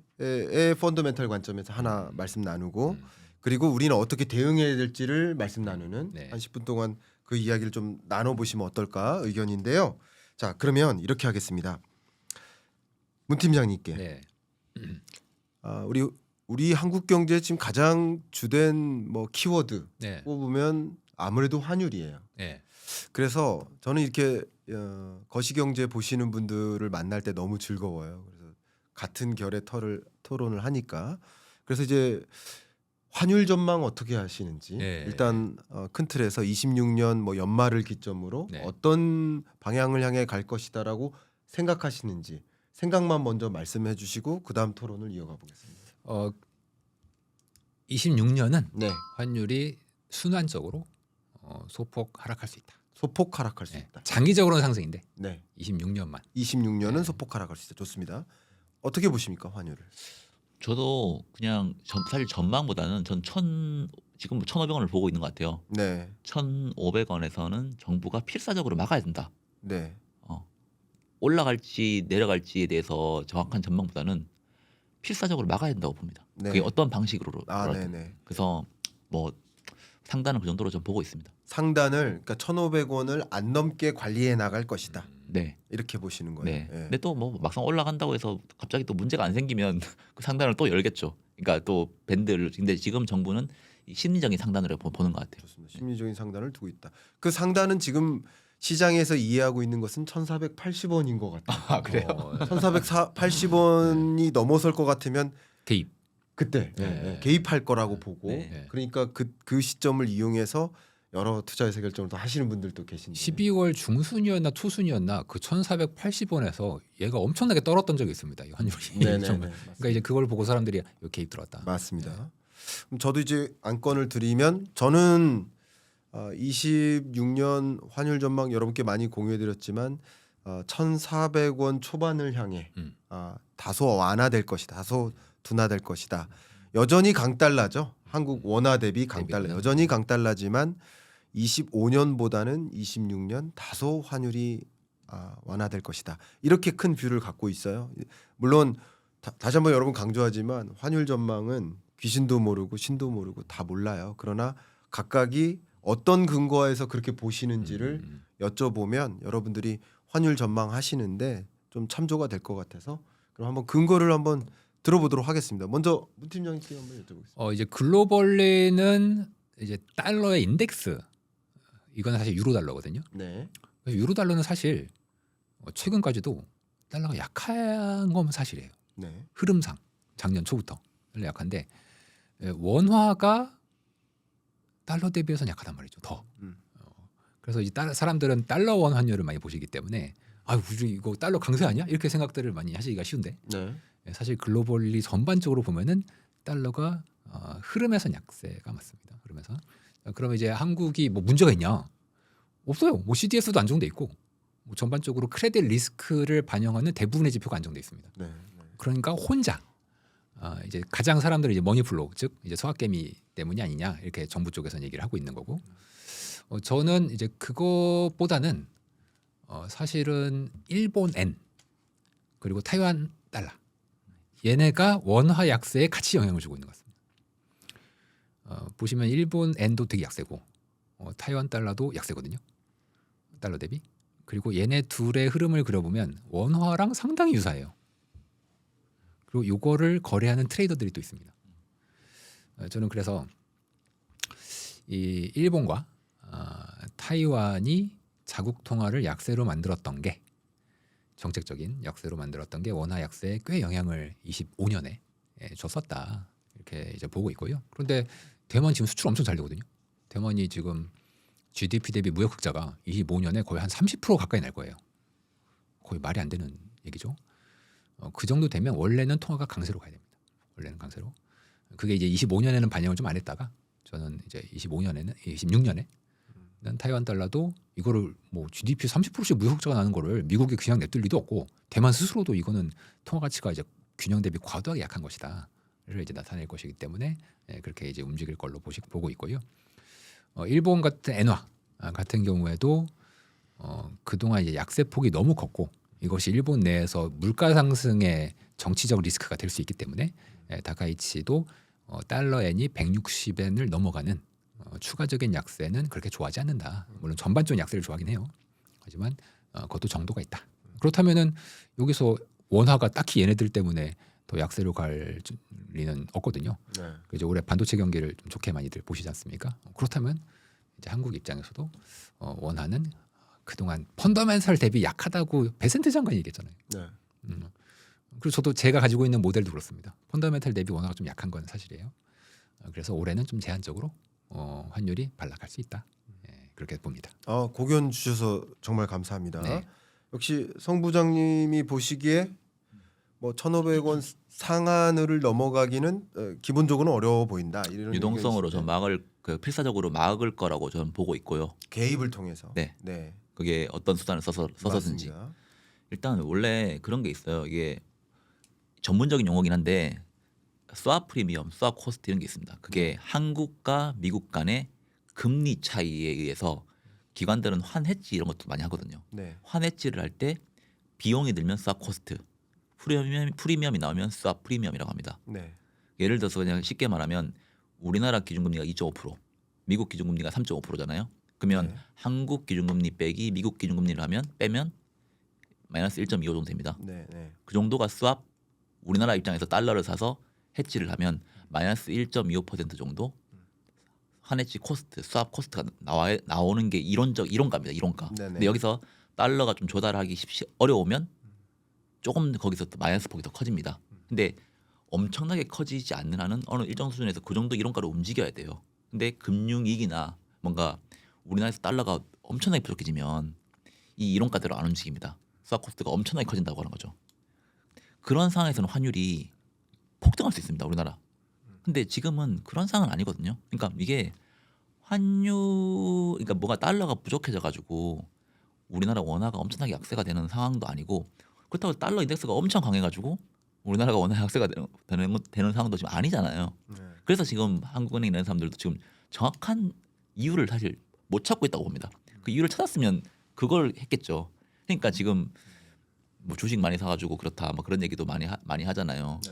펀더멘탈 관점에서 하나 말씀 나누고 그리고 우리는 어떻게 대응해야 될지를 말씀 나누는 네. 한 10분 동안 그 이야기를 좀 나눠보시면 어떨까 의견인데요. 자, 그러면 이렇게 하겠습니다. 문 팀장님께 네. 우리 한국 경제 지금 가장 주된 뭐 키워드 네. 뽑으면 아무래도 환율이에요. 네. 그래서 저는 이렇게 거시경제 보시는 분들을 만날 때 너무 즐거워요. 그래서 같은 결의 토론을 하니까 그래서 이제 환율 전망 어떻게 하시는지 네. 일단 큰 틀에서 26년 뭐 연말을 기점으로 네. 어떤 방향을 향해 갈 것이다라고 생각하시는지 생각만 먼저 말씀해 주시고 그다음 토론을 이어가 보겠습니다. 26년은 네. 환율이 순환적으로 소폭 하락할 수 있다. 소폭 하락할 수 네. 있다. 장기적으로는 상승인데 네. 26년만. 26년은 네. 소폭 하락할 수 있다. 좋습니다. 어떻게 보십니까 환율을? 저도 그냥 사실 전망보다는 지금 1,500원을 보고 있는 것 같아요. 네. 1,500원에서는 정부가 필사적으로 막아야 된다. 네. 올라갈지 내려갈지에 대해서 정확한 전망보다는 필사적으로 막아야 된다고 봅니다. 네. 그게 어떤 방식으로 아, 그럴 때. 네네. 그래서 뭐 상단은 그 정도로 좀 보고 있습니다. 상단을 그러니까 1,500원을 안 넘게 관리해 나갈 것이다. 네. 이렇게 보시는 거예요. 네. 예. 근데 또 뭐 막상 올라간다고 해서 갑자기 또 문제가 안 생기면 그 상단을 또 열겠죠. 그러니까 또 밴드를. 근데 지금 정부는 이 심리적인 상단으로 보는 것 같아요. 좋습니다. 심리적인 상단을 두고 있다. 그 상단은 지금 시장에서 이해하고 있는 것은 1,480원인 것 같아요. 아, 그래요? 1,480원이 넘어설 것 같으면 개입. 그때 네. 개입할 거라고 보고 네. 그러니까 그 시점을 이용해서 여러 투자 의사 결정을 또 하시는 분들도 계신데 12월 중순이었나 초순이었나 그 1,480원에서 얘가 엄청나게 떨었던 적이 있습니다. 이 환율이. 네네네. 정말. 그러니까 이제 그걸 보고 사람들이 여기 개입 들어왔다. 맞습니다. 그럼 저도 이제 안건을 드리면 저는 26년 환율 전망 여러분께 많이 공유해드렸지만 1,400원 초반을 향해 다소 완화될 것이다. 다소 둔화될 것이다. 여전히 강달러죠. 한국 원화 대비 강달러. 여전히 강달러지만 25년보다는 26년 다소 환율이 완화될 것이다. 이렇게 큰 뷰를 갖고 있어요. 물론 다시 한번 여러분 강조하지만 환율 전망은 귀신도 모르고 신도 모르고 다 몰라요. 그러나 각각이 어떤 근거에서 그렇게 보시는지를 여쭤보면 여러분들이 환율 전망하시는데 좀 참조가 될 것 같아서 그럼 한번 근거를 한번 들어보도록 하겠습니다. 먼저 문 팀장님께 한번 여쭤보겠습니다. 이제 글로벌리는 이제 달러의 인덱스 이거는 사실 유로 달러거든요. 네. 유로 달러는 사실 최근까지도 달러가 약한 건 사실이에요. 네. 흐름상 작년 초부터 달러 약한데 원화가 달러 대비해서는 약하단 말이죠. 더. 그래서 이제 사람들은 달러 원 환율을 많이 보시기 때문에 우리 이거 달러 강세 아니야? 이렇게 생각들을 많이 하시기가 쉬운데 네. 사실 글로벌리 전반적으로 보면은 달러가 흐름에선 약세가 맞습니다. 흐름에서 그러면 이제 한국이 뭐 문제가 있냐? 없어요. 뭐 CDS도 안정돼 있고 뭐 전반적으로 크레딧 리스크를 반영하는 대부분의 지표가 안정돼 있습니다. 네. 그러니까 혼자 이제 가장 사람들이 이제 머니플로우 즉 이제 서학개미 때문이 아니냐 이렇게 정부 쪽에서는 얘기를 하고 있는 거고 저는 이제 그것보다는 사실은 일본 엔 그리고 타이완 달러 얘네가 원화 약세에 같이 영향을 주고 있는 것 같습니다. 보시면 일본 엔도 되게 약세고 타이완 달러도 약세거든요. 달러 대비. 그리고 얘네 둘의 흐름을 그려보면 원화랑 상당히 유사해요. 그리고 요거를 거래하는 트레이더들이 또 있습니다. 저는 그래서 이 일본과 타이완이 자국 통화를 약세로 만들었던 게 정책적인 약세로 만들었던 게 원화 약세에 꽤 영향을 25년에 줬었다 이렇게 이제 보고 있고요. 그런데 대만 지금 수출 엄청 잘 되거든요. 대만이 지금 GDP 대비 무역 흑자가 25년에 거의 한 30% 가까이 날 거예요. 거의 말이 안 되는 얘기죠. 그 정도 되면 원래는 통화가 강세로 가야 됩니다. 원래는 강세로. 그게 이제 25년에는 반영을 좀 안 했다가 저는 이제 26년에 타이완 달러도 이거를 뭐 GDP 30%씩 무역 흑자가 나는 거를 미국이 그냥 냅둘 리도 없고 대만 스스로도 이거는 통화 가치가 이제 균형 대비 과도하게 약한 것이다를 이제 나타낼 것이기 때문에 그렇게 이제 움직일 걸로 보고 있고요. 일본 같은 엔화 같은 경우에도 그동안 이제 약세폭이 너무 컸고 이것이 일본 내에서 물가 상승의 정치적 리스크가 될 수 있기 때문에 다카이치도 달러 엔이 160엔을 넘어가는 추가적인 약세는 그렇게 좋아하지 않는다. 물론 전반적인 약세를 좋아하긴 해요. 하지만 그것도 정도가 있다. 그렇다면은 여기서 원화가 딱히 얘네들 때문에 더 약세로 갈 리는 없거든요. 네. 그래서 올해 반도체 경기를 좀 좋게 많이들 보시지 않습니까? 그렇다면 이제 한국 입장에서도 원화는 그동안 펀더멘털 대비 약하다고 베센트 장관이 얘기했잖아요. 네. 그리고 저도 제가 가지고 있는 모델도 그렇습니다. 펀더멘털 대비 원화가 좀 약한 건 사실이에요. 그래서 올해는 좀 제한적으로 환율이 반락할 수 있다. 그렇게 봅니다. 고견 주셔서 정말 감사합니다. 네. 역시 성 부장님이 보시기에 뭐 1,500원 상한을 넘어가기는 기본적으로 어려워 보인다. 이런 유동성으로 의견이신데. 전 막을 그 필사적으로 막을 거라고 저는 보고 있고요. 개입을 통해서. 네. 네. 그게 어떤 수단을 써서든지. 맞습니다. 일단 원래 그런 게 있어요. 이게 전문적인 용어긴 한데 스왑 프리미엄, 스왑 코스트 이런 게 있습니다. 그게 한국과 미국 간의 금리 차이에 의해서 기관들은 환해지 이런 것도 많이 하거든요. 네. 환해지를 할 때 비용이 들면 스왑 코스트, 프리미엄이 나오면 스왑 프리미엄이라고 합니다. 네. 예를 들어서 그냥 쉽게 말하면 우리나라 기준금리가 2.5%, 미국 기준금리가 3.5%잖아요. 그러면 네. 한국 기준금리 빼기 미국 기준금리를 하면 빼면 마이너스 1.25 정도 됩니다. 네. 네. 그 정도가 스왑 우리나라 입장에서 달러를 사서 해지를 하면 마이너스 1.25% 정도 환해지 코스트, 스왑 코스트가 나오는 게 이론가입니다. 이론가. 네네. 근데 여기서 달러가 좀 조달하기 어려우면 조금 거기서 또 마이너스 폭이 더 커집니다. 근데 엄청나게 커지지 않는 한은 어느 일정 수준에서 그 정도 이론가로 움직여야 돼요. 근데 금융위기나 뭔가 우리나라에서 달러가 엄청나게 부족해지면 이 이론가대로 안 움직입니다. 스왑 코스트가 엄청나게 커진다고 하는 거죠. 그런 상황에서는 환율이 폭등할 수 있습니다. 우리나라. 근데 지금은 그런 상황은 아니거든요. 그러니까 이게 그러니까 뭐가 달러가 부족해져 가지고 우리나라 원화가 엄청나게 약세가 되는 상황도 아니고 그렇다고 달러 인덱스가 엄청 강해가지고 우리나라가 원화 약세가 되는 상황도 지금 아니잖아요. 네. 그래서 지금 한국은행 이런 사람들도 지금 정확한 이유를 사실 못 찾고 있다고 봅니다. 그 이유를 찾았으면 그걸 했겠죠. 그러니까 지금 뭐 주식 많이 사가지고 그렇다 뭐 그런 얘기도 많이 하잖아요. 네.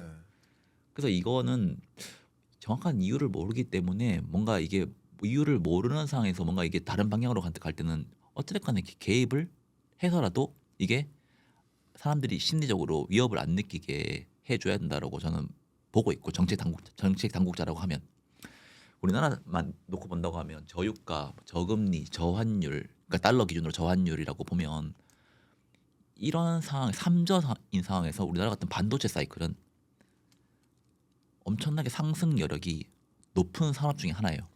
그래서 이거는 정확한 이유를 모르기 때문에 뭔가 이게 이유를 모르는 상황에서 뭔가 이게 다른 방향으로 갈 때는 어찌됐건 이렇게 개입을 해서라도 이게 사람들이 심리적으로 위협을 안 느끼게 해줘야 된다라고 저는 보고 있고 정책 당국자라고 하면 우리나라만 놓고 본다고 하면 저유가, 저금리, 저환율, 그러니까 달러 기준으로 저환율이라고 보면 이런 상황, 3저인 상황에서 우리나라 같은 반도체 사이클은 엄청나게 상승 여력이 높은 산업 중에 하나예요.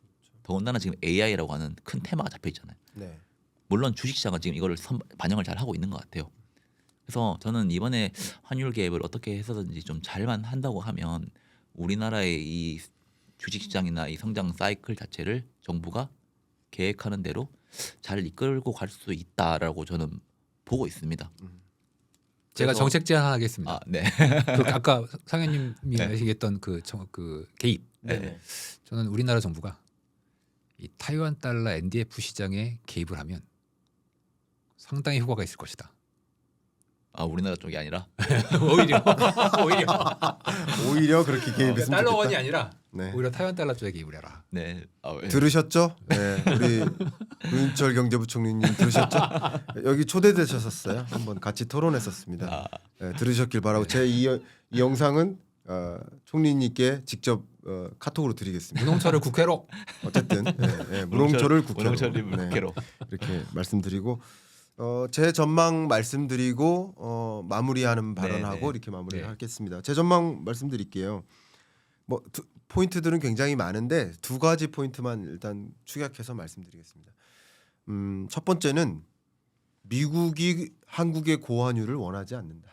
더군다나 지금 AI라고 하는 큰 테마가 잡혀 있잖아요. 네. 물론 주식시장은 지금 이거를 반영을 잘 하고 있는 것 같아요. 그래서 저는 이번에 환율 개입을 어떻게 해서든지 좀 잘만 한다고 하면 우리나라의 이 주식시장이나 이 성장 사이클 자체를 정부가 계획하는 대로 잘 이끌고 갈 수 있다라고 저는 보고 있습니다. 제가 그래서- 정책 제안하겠습니다. 아, 네. 그 아까 상현님이 네. 얘기했던 그 개입. 네. 저는 우리나라 정부가 이 타이완 달러 NDF 시장에 개입을 하면 상당히 효과가 있을 것이다. 아, 우리나라 쪽이 아니라 오히려 오히려 그렇게 개입했으면 달러 원이 좋겠다. 아니라 네. 오히려 타이완 달러 쪽에 개입을 해라. 네. 들으셨죠? 네. 우리 문인철 경제부총리님 들으셨죠? 여기 초대되셨었어요. 한번 같이 토론했었습니다. 아, 네, 들으셨길 바라고 제 이 영상은 총리님께 직접 카톡으로 드리겠습니다. 문홍철을 국회로. 어쨌든 문홍철을 국회로 문홍철님 네, 국회로. 이렇게 말씀드리고 제 전망 말씀드리고 마무리하는 발언하고 네. 이렇게 마무리를 네. 하겠습니다. 제 전망 말씀드릴게요. 뭐 포인트들은 굉장히 많은데 두 가지 포인트만 일단 축약해서 말씀드리겠습니다. 첫 번째는 미국이 한국의 고환율을 원하지 않는다.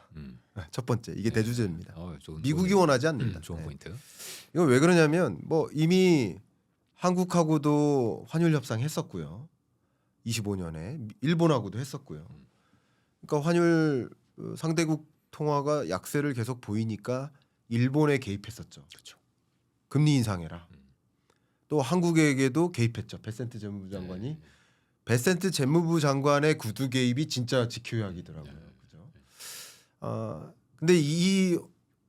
첫 번째 이게 대주제입니다. 미국이 원하지 않는다. 좋은 네. 포인트. 이거 왜 그러냐면 뭐 이미 한국하고도 환율 협상 했었고요. 25년에 일본하고도 했었고요. 그러니까 환율 상대국 통화가 약세를 계속 보이니까 일본에 개입했었죠. 그렇죠. 금리 인상해라. 또 한국에게도 개입했죠. 베센트 재무부 장관이. 베센트 재무부 장관의 구두 개입이 진짜 직효약이더라고요. 그죠? 근데 이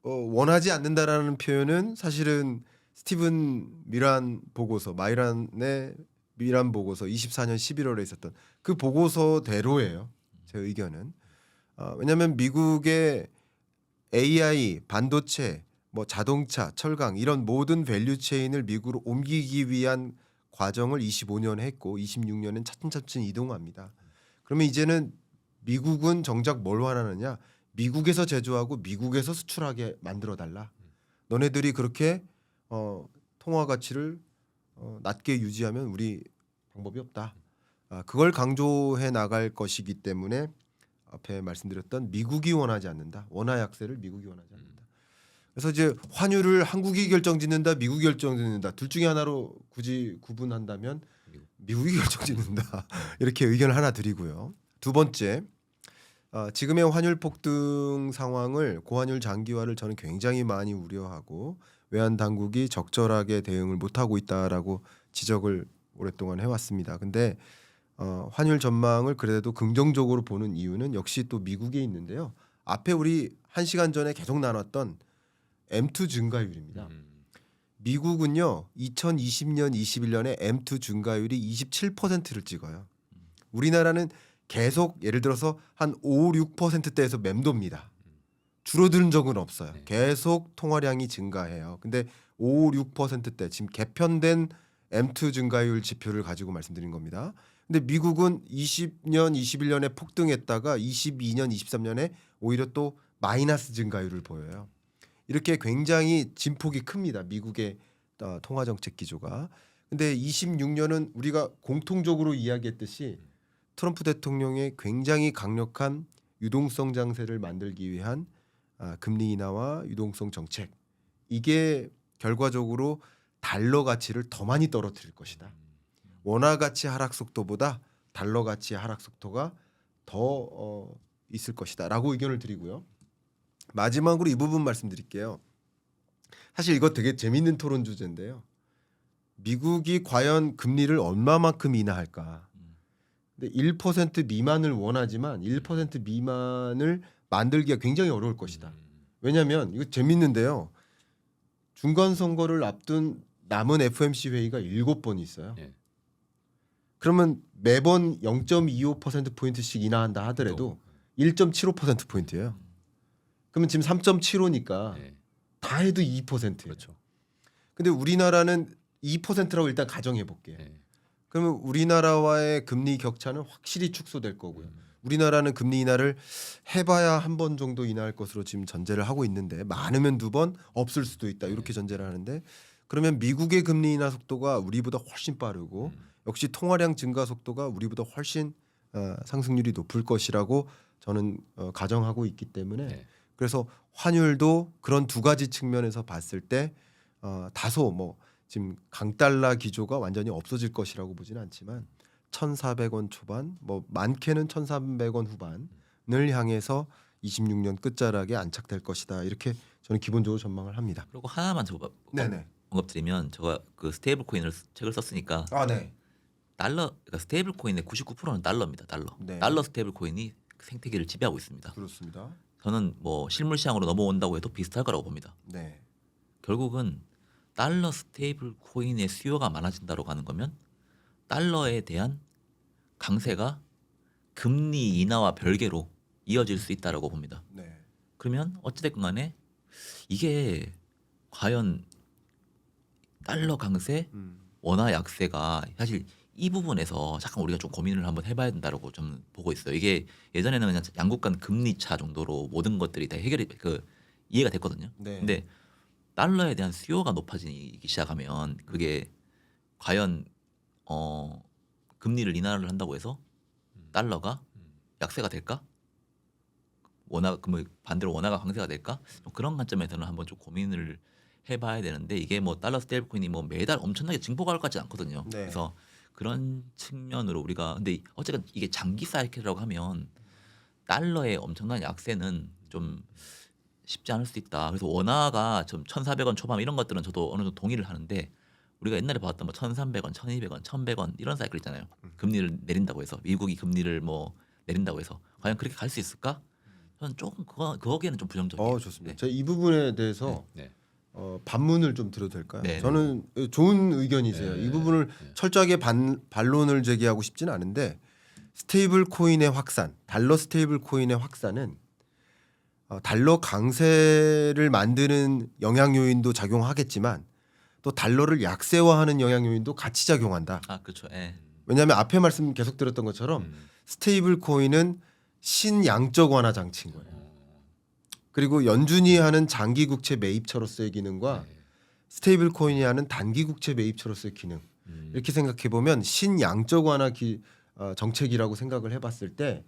원하지 않는다라는 표현은 사실은 스티븐 미란 보고서, 마이란의 미란 보고서 24년 11월에 있었던 그 보고서대로예요. 제 의견은. 왜냐하면 미국의 AI, 반도체, 뭐 자동차, 철강 이런 모든 밸류 체인을 미국으로 옮기기 위한 과정을 25년 했고 26년엔 차츰차츰 이동합니다. 그러면 이제는 미국은 정작 뭘 원하느냐? 미국에서 제조하고 미국에서 수출하게 만들어 달라. 너네들이 그렇게 통화 가치를 낮게 유지하면 우리 방법이 없다. 그걸 강조해 나갈 것이기 때문에 앞에 말씀드렸던 미국이 원하지 않는다. 원화 약세를 미국이 원하지 않는다. 그래서 이제 환율을 한국이 결정짓는다, 미국이 결정짓는다. 둘 중에 하나로 굳이 구분한다면 미국이 결정짓는다. 이렇게 의견을 하나 드리고요. 두 번째, 지금의 환율 폭등 상황을 고환율 장기화를 저는 굉장히 많이 우려하고 외환 당국이 적절하게 대응을 못하고 있다라고 지적을 오랫동안 해왔습니다. 근데 환율 전망을 그래도 긍정적으로 보는 이유는 역시 또 미국에 있는데요. 앞에 우리 1시간 전에 계속 나눴던 M2 증가율입니다. 미국은요 2020년, 21년에 M2 증가율이 27%를 찍어요. 우리나라는 계속 예를 들어서 한 5, 6%대에서 맴돕니다. 줄어드는 적은 없어요. 네. 계속 통화량이 증가해요. 근데 5, 6%대 지금 개편된 M2 증가율 지표를 가지고 말씀드린 겁니다. 근데 미국은 20년, 21년에 폭등했다가 22년, 23년에 오히려 또 마이너스 증가율을 보여요. 이렇게 굉장히 진폭이 큽니다. 미국의 통화 정책 기조가. 근데 26년은 우리가 공통적으로 이야기했듯이 트럼프 대통령의 굉장히 강력한 유동성 장세를 만들기 위한 금리 인하와 유동성 정책. 이게 결과적으로 달러 가치를 더 많이 떨어뜨릴 것이다. 원화 가치 하락 속도보다 달러 가치 하락 속도가 더 있을 것이다라고 의견을 드리고요. 마지막으로 이 부분 말씀드릴게요. 사실 이거 되게 재밌는 토론 주제인데요. 미국이 과연 금리를 얼마만큼 인하할까? 근데 1% 미만을 원하지만 1% 미만을 만들기가 굉장히 어려울 것이다. 왜냐하면 이거 재밌는데요. 중간 선거를 앞둔 남은 FOMC 회의가 7번이 있어요. 예. 그러면 매번 0.25% 포인트씩 인하한다 하더라도 1.75% 포인트예요. 그러면 지금 3.75니까 예. 다 해도 2%예요. 그렇죠. 근데 우리나라는 2%라고 일단 가정해 볼게요. 예. 그러면 우리나라와의 금리 격차는 확실히 축소될 거고요. 우리나라는 금리 인하를 해봐야 한 번 정도 인하할 것으로 지금 전제를 하고 있는데 많으면 2번, 없을 수도 있다 이렇게 전제를 하는데 그러면 미국의 금리 인하 속도가 우리보다 훨씬 빠르고 역시 통화량 증가 속도가 우리보다 훨씬 상승률이 높을 것이라고 저는 가정하고 있기 때문에 네. 그래서 환율도 그런 두 가지 측면에서 봤을 때 다소 뭐 지금 강달러 기조가 완전히 없어질 것이라고 보지는 않지만 1,400원 초반, 뭐 많게는 1,300원 후반을 향해서 26년 끝자락에 안착될 것이다. 이렇게 저는 기본적으로 전망을 합니다. 그리고 하나만 저 네네. 언급드리면 제가 그 스테이블 코인을 책을 썼으니까 아 네. 달러 그러니까 스테이블 코인의 99%는 달러입니다. 달러. 네. 달러 스테이블 코인이 생태계를 지배하고 있습니다. 그렇습니다. 저는 뭐 실물 시장으로 넘어온다고 해도 비슷할 거라고 봅니다. 네. 결국은 달러 스테이블 코인의 수요가 많아진다고 하는 거면 달러에 대한 강세가 금리 인하와 별개로 이어질 수 있다라고 봅니다. 네. 그러면 어찌됐건 간에 이게 과연 달러 강세, 원화 약세가 사실 이 부분에서 잠깐 우리가 좀 고민을 한번 해봐야 된다고 좀 보고 있어요. 이게 예전에는 그냥 양국 간 금리 차 정도로 모든 것들이 다 해결이 이해가 됐거든요. 네. 근데 달러에 대한 수요가 높아지기 시작하면 그게 과연 금리를 인하를 한다고 해서 달러가 약세가 될까? 반대로 원화가 강세가 될까? 좀 그런 관점에서는 한번 좀 고민을 해봐야 되는데 이게 뭐 달러 스테이블 코인이 뭐 매달 엄청나게 증폭할 것 같지 않거든요. 네. 그래서 그런 측면으로 우리가 근데 어쨌든 이게 장기 사이클이라고 하면 달러의 엄청난 약세는 좀 쉽지 않을 수 있다. 그래서 원화가 좀 1,400원 초반 이런 것들은 저도 어느 정도 동의를 하는데 우리가 옛날에 봤던 뭐 1,300원, 1,200원, 1,100원 이런 사이클 있잖아요. 금리를 내린다고 해서 미국이 금리를 뭐 내린다고 해서 과연 그렇게 갈 수 있을까? 저는 조금 거기에는 좀 부정적이에요. 좋습니다. 네. 제가 이 부분에 대해서 네. 반문을 좀 드려도 될까요? 네. 저는 좋은 의견이세요. 네. 이 부분을 철저하게 반론을 제기하고 싶지는 않은데 스테이블 코인의 확산, 달러 스테이블 코인의 확산은 달러 강세를 만드는 영향 요인도 작용하겠지만 또 달러를 약세화하는 영향 요인도 같이 작용한다. 아 그렇죠. 예. 왜냐하면 앞에 말씀 계속 드렸던 것처럼 스테이블 코인은 신양적 완화 장치인 거예요. 그리고 연준이 하는 장기 국채 매입처로서의 기능과 스테이블 코인이 하는 단기 국채 매입처로서의 기능 이렇게 생각해 보면 신양적 완화 정책이라고 생각을 해봤을 때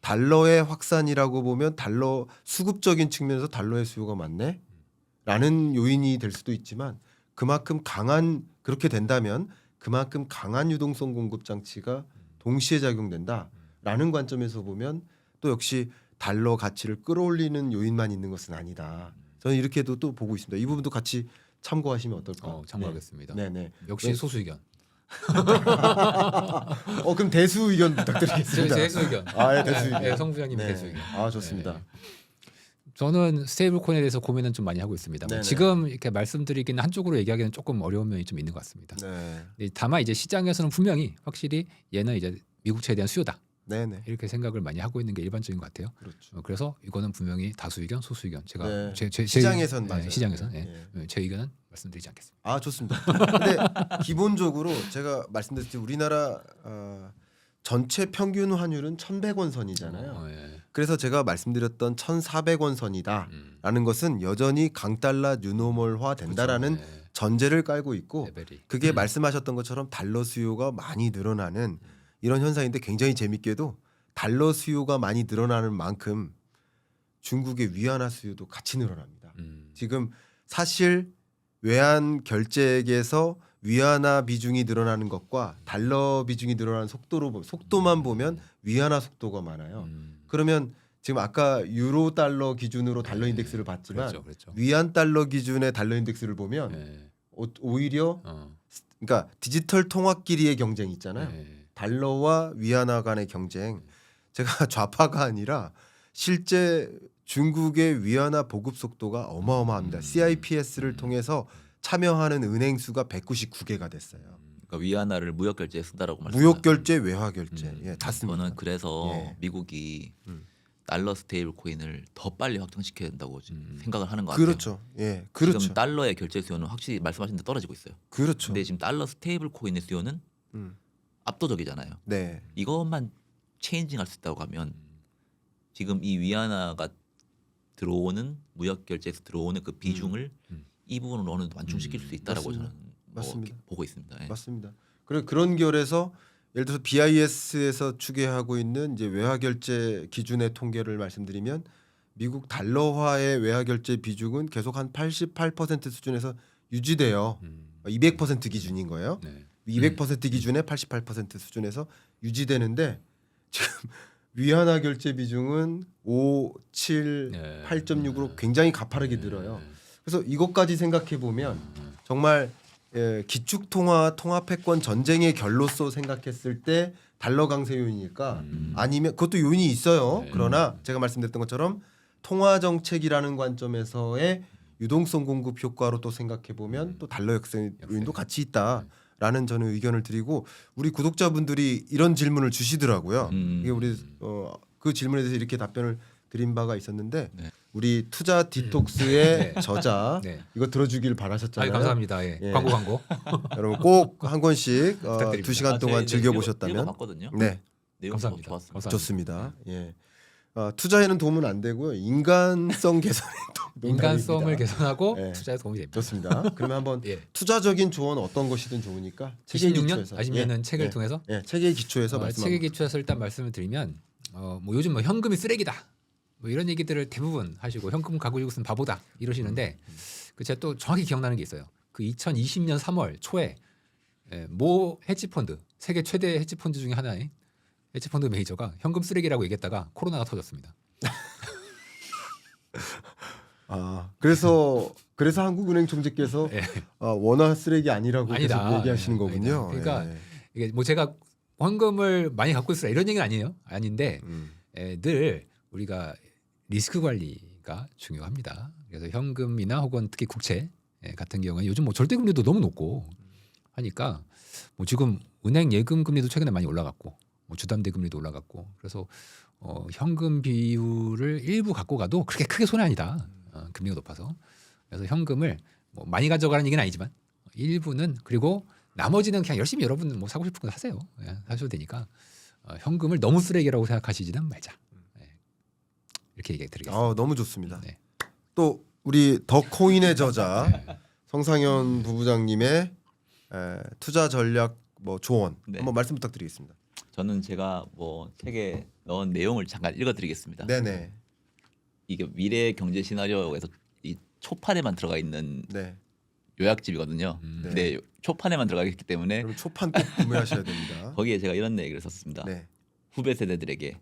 달러의 확산이라고 보면 달러 수급적인 측면에서 달러의 수요가 많네라는 요인이 될 수도 있지만 그만큼 강한 그렇게 된다면 그만큼 강한 유동성 공급 장치가 동시에 작용된다라는 관점에서 보면 또 역시 달러 가치를 끌어올리는 요인만 있는 것은 아니다. 저는 이렇게도 또 보고 있습니다. 이 부분도 같이 참고하시면 어떨까? 참고하겠습니다. 네네. 역시 네. 소수 의견. 그럼 대수 의견 부탁드리겠습니다. 대수 의견. 아, 예, 대수 의견. 네, 성 부장님이 네. 대수 의견. 아, 좋습니다. 네. 저는 스테이블 코인에 대해서 고민은 좀 많이 하고 있습니다. 네네. 지금 이렇게 말씀드리기는 한쪽으로 얘기하기는 조금 어려운 면이 좀 있는 것 같습니다. 네. 근데 다만 이제 시장에서는 분명히 확실히 얘는 이제 미국채에 대한 수요다 네네. 이렇게 생각을 많이 하고 있는 게 일반적인 것 같아요. 그렇죠. 그래서 이거는 분명히 다수 의견, 소수 의견. 제가 네. 제 시장에선 맞아요. 시장에선 네. 제 의견은 말씀드리지 않겠습니다. 아, 좋습니다. 근데 기본적으로 제가 말씀드렸듯이 우리나라 전체 평균 환율은 1,100원 선이잖아요. 예. 그래서 제가 말씀드렸던 1,400원 선이다라는 것은 여전히 강달러 뉴노멀화 된다라는 그렇죠. 예. 전제를 깔고 있고 레벨이. 그게 말씀하셨던 것처럼 달러 수요가 많이 늘어나는 이런 현상인데 굉장히 재밌게도 달러 수요가 많이 늘어나는 만큼 중국의 위안화 수요도 같이 늘어납니다. 지금 사실 외환 결제액에서 위안화 비중이 늘어나는 것과 달러 비중이 늘어나는 속도만 보면 위안화 속도가 많아요. 그러면 지금 아까 유로 달러 기준으로 달러 인덱스를 봤지만 그렇죠. 위안 달러 기준의 달러 인덱스를 보면 예. 오히려 그러니까 디지털 통화끼리의 경쟁 있잖아요. 예. 달러와 위안화 간의 경쟁. 제가 좌파가 아니라 실제 중국의 위안화 보급 속도가 어마어마합니다. CIPS를 통해서 참여하는 은행 수가 199개가 됐어요. 그러니까 위안화를 무역 결제에 쓴다라고 말씀. 무역 결제, 외화 결제, 예, 다 씁니다. 저는 그래서 예. 미국이 음. 달러 스테이블 코인을 더 빨리 확장시켜야 된다고 지금 생각을 하는 것 같아요. 그렇죠, 예, 그렇죠, 지금 달러의 결제 수요는 확실히 말씀하신 대로 떨어지고 있어요. 그렇죠. 근데 지금 달러 스테이블 코인의 수요는 음. 압도적이잖아요. 네, 이것만 체인징할 수 있다고 하면 지금 이 위안화가 들어오는 무역 결제에서 들어오는 그 비중을 이 부분을 어느 정도 완충시킬 수 있다라고 맞습니다. 저는 맞습니다. 보고 있습니다. 예. 맞습니다. 그런 결에서 예를 들어서 BIS에서 추계하고 있는 이제 외화 결제 기준의 통계를 말씀드리면 미국 달러화의 외화 결제 비중은 계속 한 88% 수준에서 유지돼요. 200% 기준인 거예요. 네. 200% 기준에 88% 수준에서 유지되는데 지금 위안화 결제 비중은 5, 7, 네. 8.6으로 굉장히 가파르게 늘어요. 그래서 이것까지 생각해 보면 정말 기축통화 통화패권 전쟁의 결로서 생각했을 때 달러 강세 요인일까? 아니면 그것도 요인이 있어요. 네. 그러나 제가 말씀드렸던 것처럼 통화 정책이라는 관점에서의 유동성 공급 효과로 또 생각해 보면 또 달러 역세 요인도 같이 있다라는 저는 의견을 드리고 우리 구독자분들이 이런 질문을 주시더라고요. 이게 우리 그 질문에 대해서 이렇게 답변을 드린 바가 있었는데 네. 우리 투자 디톡스의 네. 저자 네. 이거 들어주길 바라셨잖아요. 감사합니다. 예. 예. 광고. 여러분 꼭 한 권씩 부탁드립니다. 2시간 동안 즐겨보셨다면 봤거든요. 네, 내용 감사합니다. 좋았습니다. 감사합니다. 좋습니다. 예. 투자에는 도움은 안 되고요. 인간성 개선에 도움이 인간성을 됩니다. 개선하고 네. 투자에 도움이 됩니다. 좋습니다. 그러면 한번 예. 투자적인 조언 어떤 것이든 좋으니까 책의 26년 기초에서 아니면은 책을 예. 통해서 예, 책의 기초에서 책의 말씀합니다. 기초에서 일단 말씀을 드리면 뭐 요즘 뭐 현금이 쓰레기다 뭐 이런 얘기들을 대부분 하시고 현금 가지고 있으면 바보다 이러시는데 그 제가 또 정확히 기억나는 게 있어요. 그 2020년 3월 초에 모 헤지펀드 세계 최대 헤지펀드 중에 하나인 헤지펀드 메이저가 현금 쓰레기라고 얘기했다가 코로나가 터졌습니다. 그래서 한국은행 총재께서 예. 원화 쓰레기 아니라고 아니다. 계속 얘기하시는 예, 거군요. 아니다. 그러니까 예. 이게 뭐 제가 현금을 많이 갖고 있으라 이런 얘기는 아니에요. 아닌데 늘 우리가 리스크 관리가 중요합니다. 그래서 현금이나 혹은 특히 국채 같은 경우에 요즘 뭐 절대 금리도 너무 높고 하니까 뭐 지금 은행 예금 금리도 최근에 많이 올라갔고 뭐 주담대 금리도 올라갔고 그래서 현금 비율을 일부 갖고 가도 그렇게 크게 손해 아니다. 금리가 높아서 그래서 현금을 뭐 많이 가져가라는 얘기는 아니지만 일부는 그리고 나머지는 그냥 열심히 여러분 뭐 사고 싶은 거 사세요. 사셔도 되니까 현금을 너무 쓰레기라고 생각하시지는 말자. 이렇게 얘기 드리겠습니다. 너무 좋습니다. 네. 또 우리 더 코인의 저자 성상현 부부장님의 투자 전략 뭐 조언 네. 한번 말씀 부탁드리겠습니다. 저는 제가 뭐 책에 넣은 내용을 잠깐 읽어드리겠습니다. 네네. 이게 미래 경제 시나리오에서 이 초판에만 들어가 있는 네. 요약집이거든요. 음. 네. 근데 초판에만 들어가 있기 때문에 그럼 초판 꼭 구매하셔야 됩니다. 거기에 제가 이런 얘기를 썼습니다. 네. 후배 세대들에게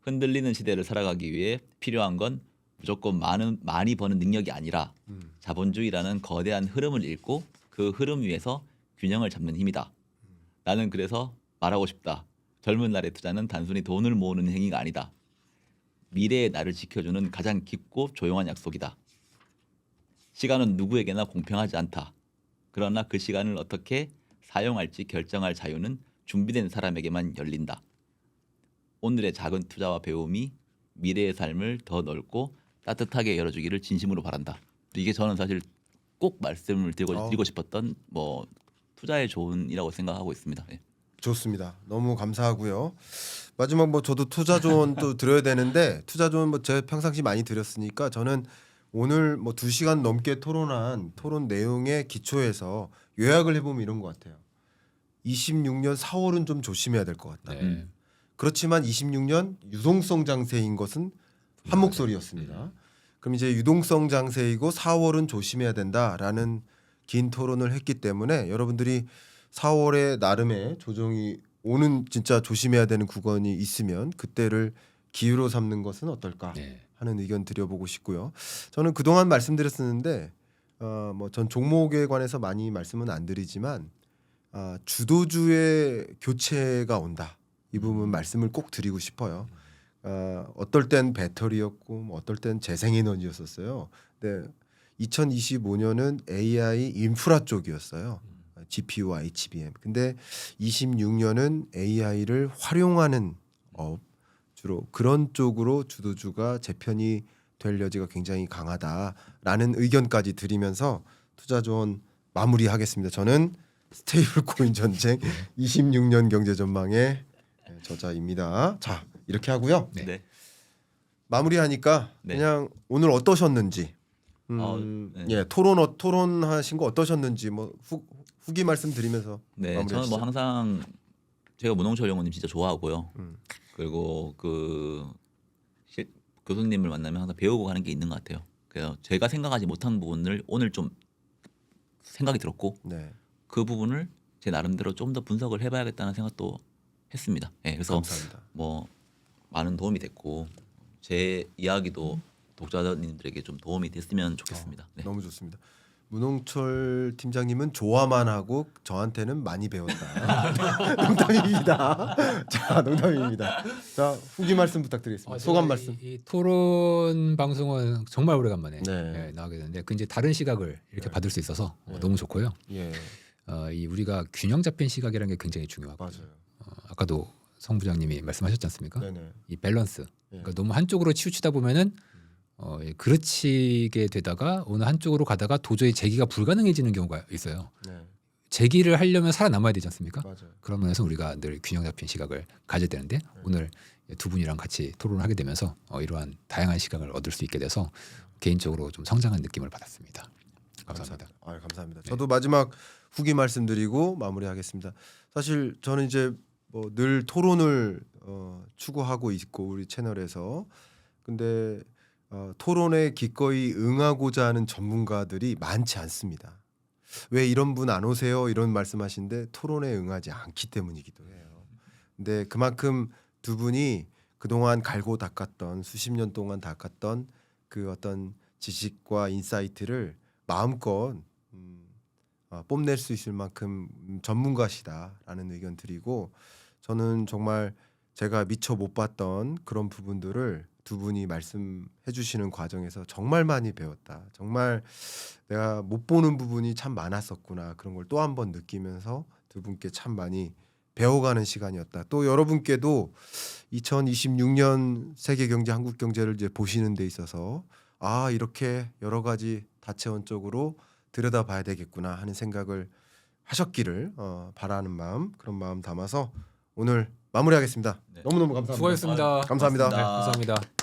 흔들리는 시대를 살아가기 위해 필요한 건 무조건 많이 버는 능력이 아니라 자본주의라는 거대한 흐름을 읽고 그 흐름 위에서 균형을 잡는 힘이다. 나는 그래서 말하고 싶다. 젊은 날의 투자는 단순히 돈을 모으는 행위가 아니다. 미래의 나를 지켜주는 가장 깊고 조용한 약속이다. 시간은 누구에게나 공평하지 않다. 그러나 그 시간을 어떻게 사용할지 결정할 자유는 준비된 사람에게만 열린다. 오늘의 작은 투자와 배움이 미래의 삶을 더 넓고 따뜻하게 열어주기를 진심으로 바란다. 이게 저는 사실 꼭 말씀을 드리고 싶었던 뭐 투자의 조언이라고 생각하고 있습니다. 네. 좋습니다. 너무 감사하고요. 마지막 뭐 저도 투자 조언 또 드려야 되는데 투자 조언 뭐 제가 평상시 많이 드렸으니까 저는 오늘 뭐 2시간 넘게 토론한 토론 내용의 기초에서 요약을 해보면 이런 것 같아요. 26년 4월은 좀 조심해야 될 것 같다. 네. 그렇지만 26년 유동성 장세인 것은 한 목소리였습니다. 그럼 이제 유동성 장세이고 4월은 조심해야 된다라는 긴 토론을 했기 때문에 여러분들이 4월에 나름의 조정이 오는 진짜 조심해야 되는 구간이 있으면 그때를 기회로 삼는 것은 어떨까 네. 하는 의견 드려보고 싶고요. 저는 그동안 말씀드렸었는데 뭐 전 종목에 관해서 많이 말씀은 안 드리지만 주도주의 교체가 온다. 이 부분 말씀을 꼭 드리고 싶어요. 어떨 땐 배터리였고 뭐 어떨 땐 재생에너지였었어요. 근데 2025년은 AI 인프라 쪽이었어요. GPU와 HBM. 근데 26년은 AI를 활용하는 업 주로 그런 쪽으로 주도주가 재편이 될 여지가 굉장히 강하다라는 의견까지 드리면서 투자 조언 마무리하겠습니다. 저는 스테이블 코인 전쟁 26년 경제 전망의 저자입니다. 자, 이렇게 하고요. 네. 네. 마무리하니까 네. 그냥 오늘 어떠셨는지 네. 예, 토론하신 거 어떠셨는지 뭐 후기 말씀드리면서 네, 마무리하시죠. 저는 뭐 항상 제가 문홍철 영호님 진짜 좋아하고요. 음. 그리고 교수님을 만나면 항상 배우고 가는 게 있는 것 같아요. 그래서 제가 생각하지 못한 부분을 오늘 좀 생각이 들었고 네, 그 부분을 제 나름대로 좀 더 분석을 해봐야겠다는 생각도 했습니다. 네, 그래서 감사합니다. 뭐 많은 도움이 됐고 제 이야기도 독자님들에게 좀 도움이 됐으면 좋겠습니다. 네. 너무 좋습니다. 문홍철 팀장님은 좋아만 하고 저한테는 많이 배웠다. 농담입니다. 자, 농담입니다. 자, 후기 말씀 부탁드리겠습니다. 소감 말씀. 이 토론 방송은 정말 오래간만에 네. 나가게 됐는데 그 이제 다른 시각을 이렇게 받을 수 있어서 네. 너무 좋고요. 예, 이 우리가 균형 잡힌 시각이라는 게 굉장히 중요하고 맞아요. 아까도 성 부장님이 말씀하셨지 않습니까? 네네. 이 밸런스. 예. 그러니까 너무 한쪽으로 치우치다 보면은 그르치게 되다가 어느 한쪽으로 가다가 도저히 재기가 불가능해지는 경우가 있어요. 네, 재기를 하려면 살아남아야 되지 않습니까? 맞아요. 그런 면에서 우리가 늘 균형 잡힌 시각을 가져야 되는데 오늘 두 분이랑 같이 토론을 하게 되면서 이러한 다양한 시각을 얻을 수 있게 돼서 개인적으로 좀 성장한 느낌을 받았습니다. 감사합니다. 감사합니다. 저도 마지막 후기 말씀드리고 마무리하겠습니다. 사실 저는 이제 뭐 늘 토론을 추구하고 있고 우리 채널에서 근데 토론에 기꺼이 응하고자 하는 전문가들이 많지 않습니다. 왜 이런 분 안 오세요? 이런 말씀하시는데 토론에 응하지 않기 때문이기도 해요. 근데 그만큼 두 분이 그동안 갈고 닦았던 수십 년 동안 닦았던 그 어떤 지식과 인사이트를 마음껏 뽐낼 수 있을 만큼 전문가시다라는 의견 드리고 저는 정말 제가 미처 못 봤던 그런 부분들을 두 분이 말씀해 주시는 과정에서 정말 많이 배웠다. 정말 내가 못 보는 부분이 참 많았었구나. 그런 걸 또 한 번 느끼면서 두 분께 참 많이 배워가는 시간이었다. 또 여러분께도 2026년 세계 경제, 한국 경제를 이제 보시는 데 있어서 이렇게 여러 가지 다채원적으로 들여다봐야 되겠구나 하는 생각을 하셨기를 바라는 마음, 그런 마음 담아서 오늘 마무리하겠습니다. 네. 너무너무 감사합니다. 수고하셨습니다. 감사합니다. 고맙습니다. 감사합니다.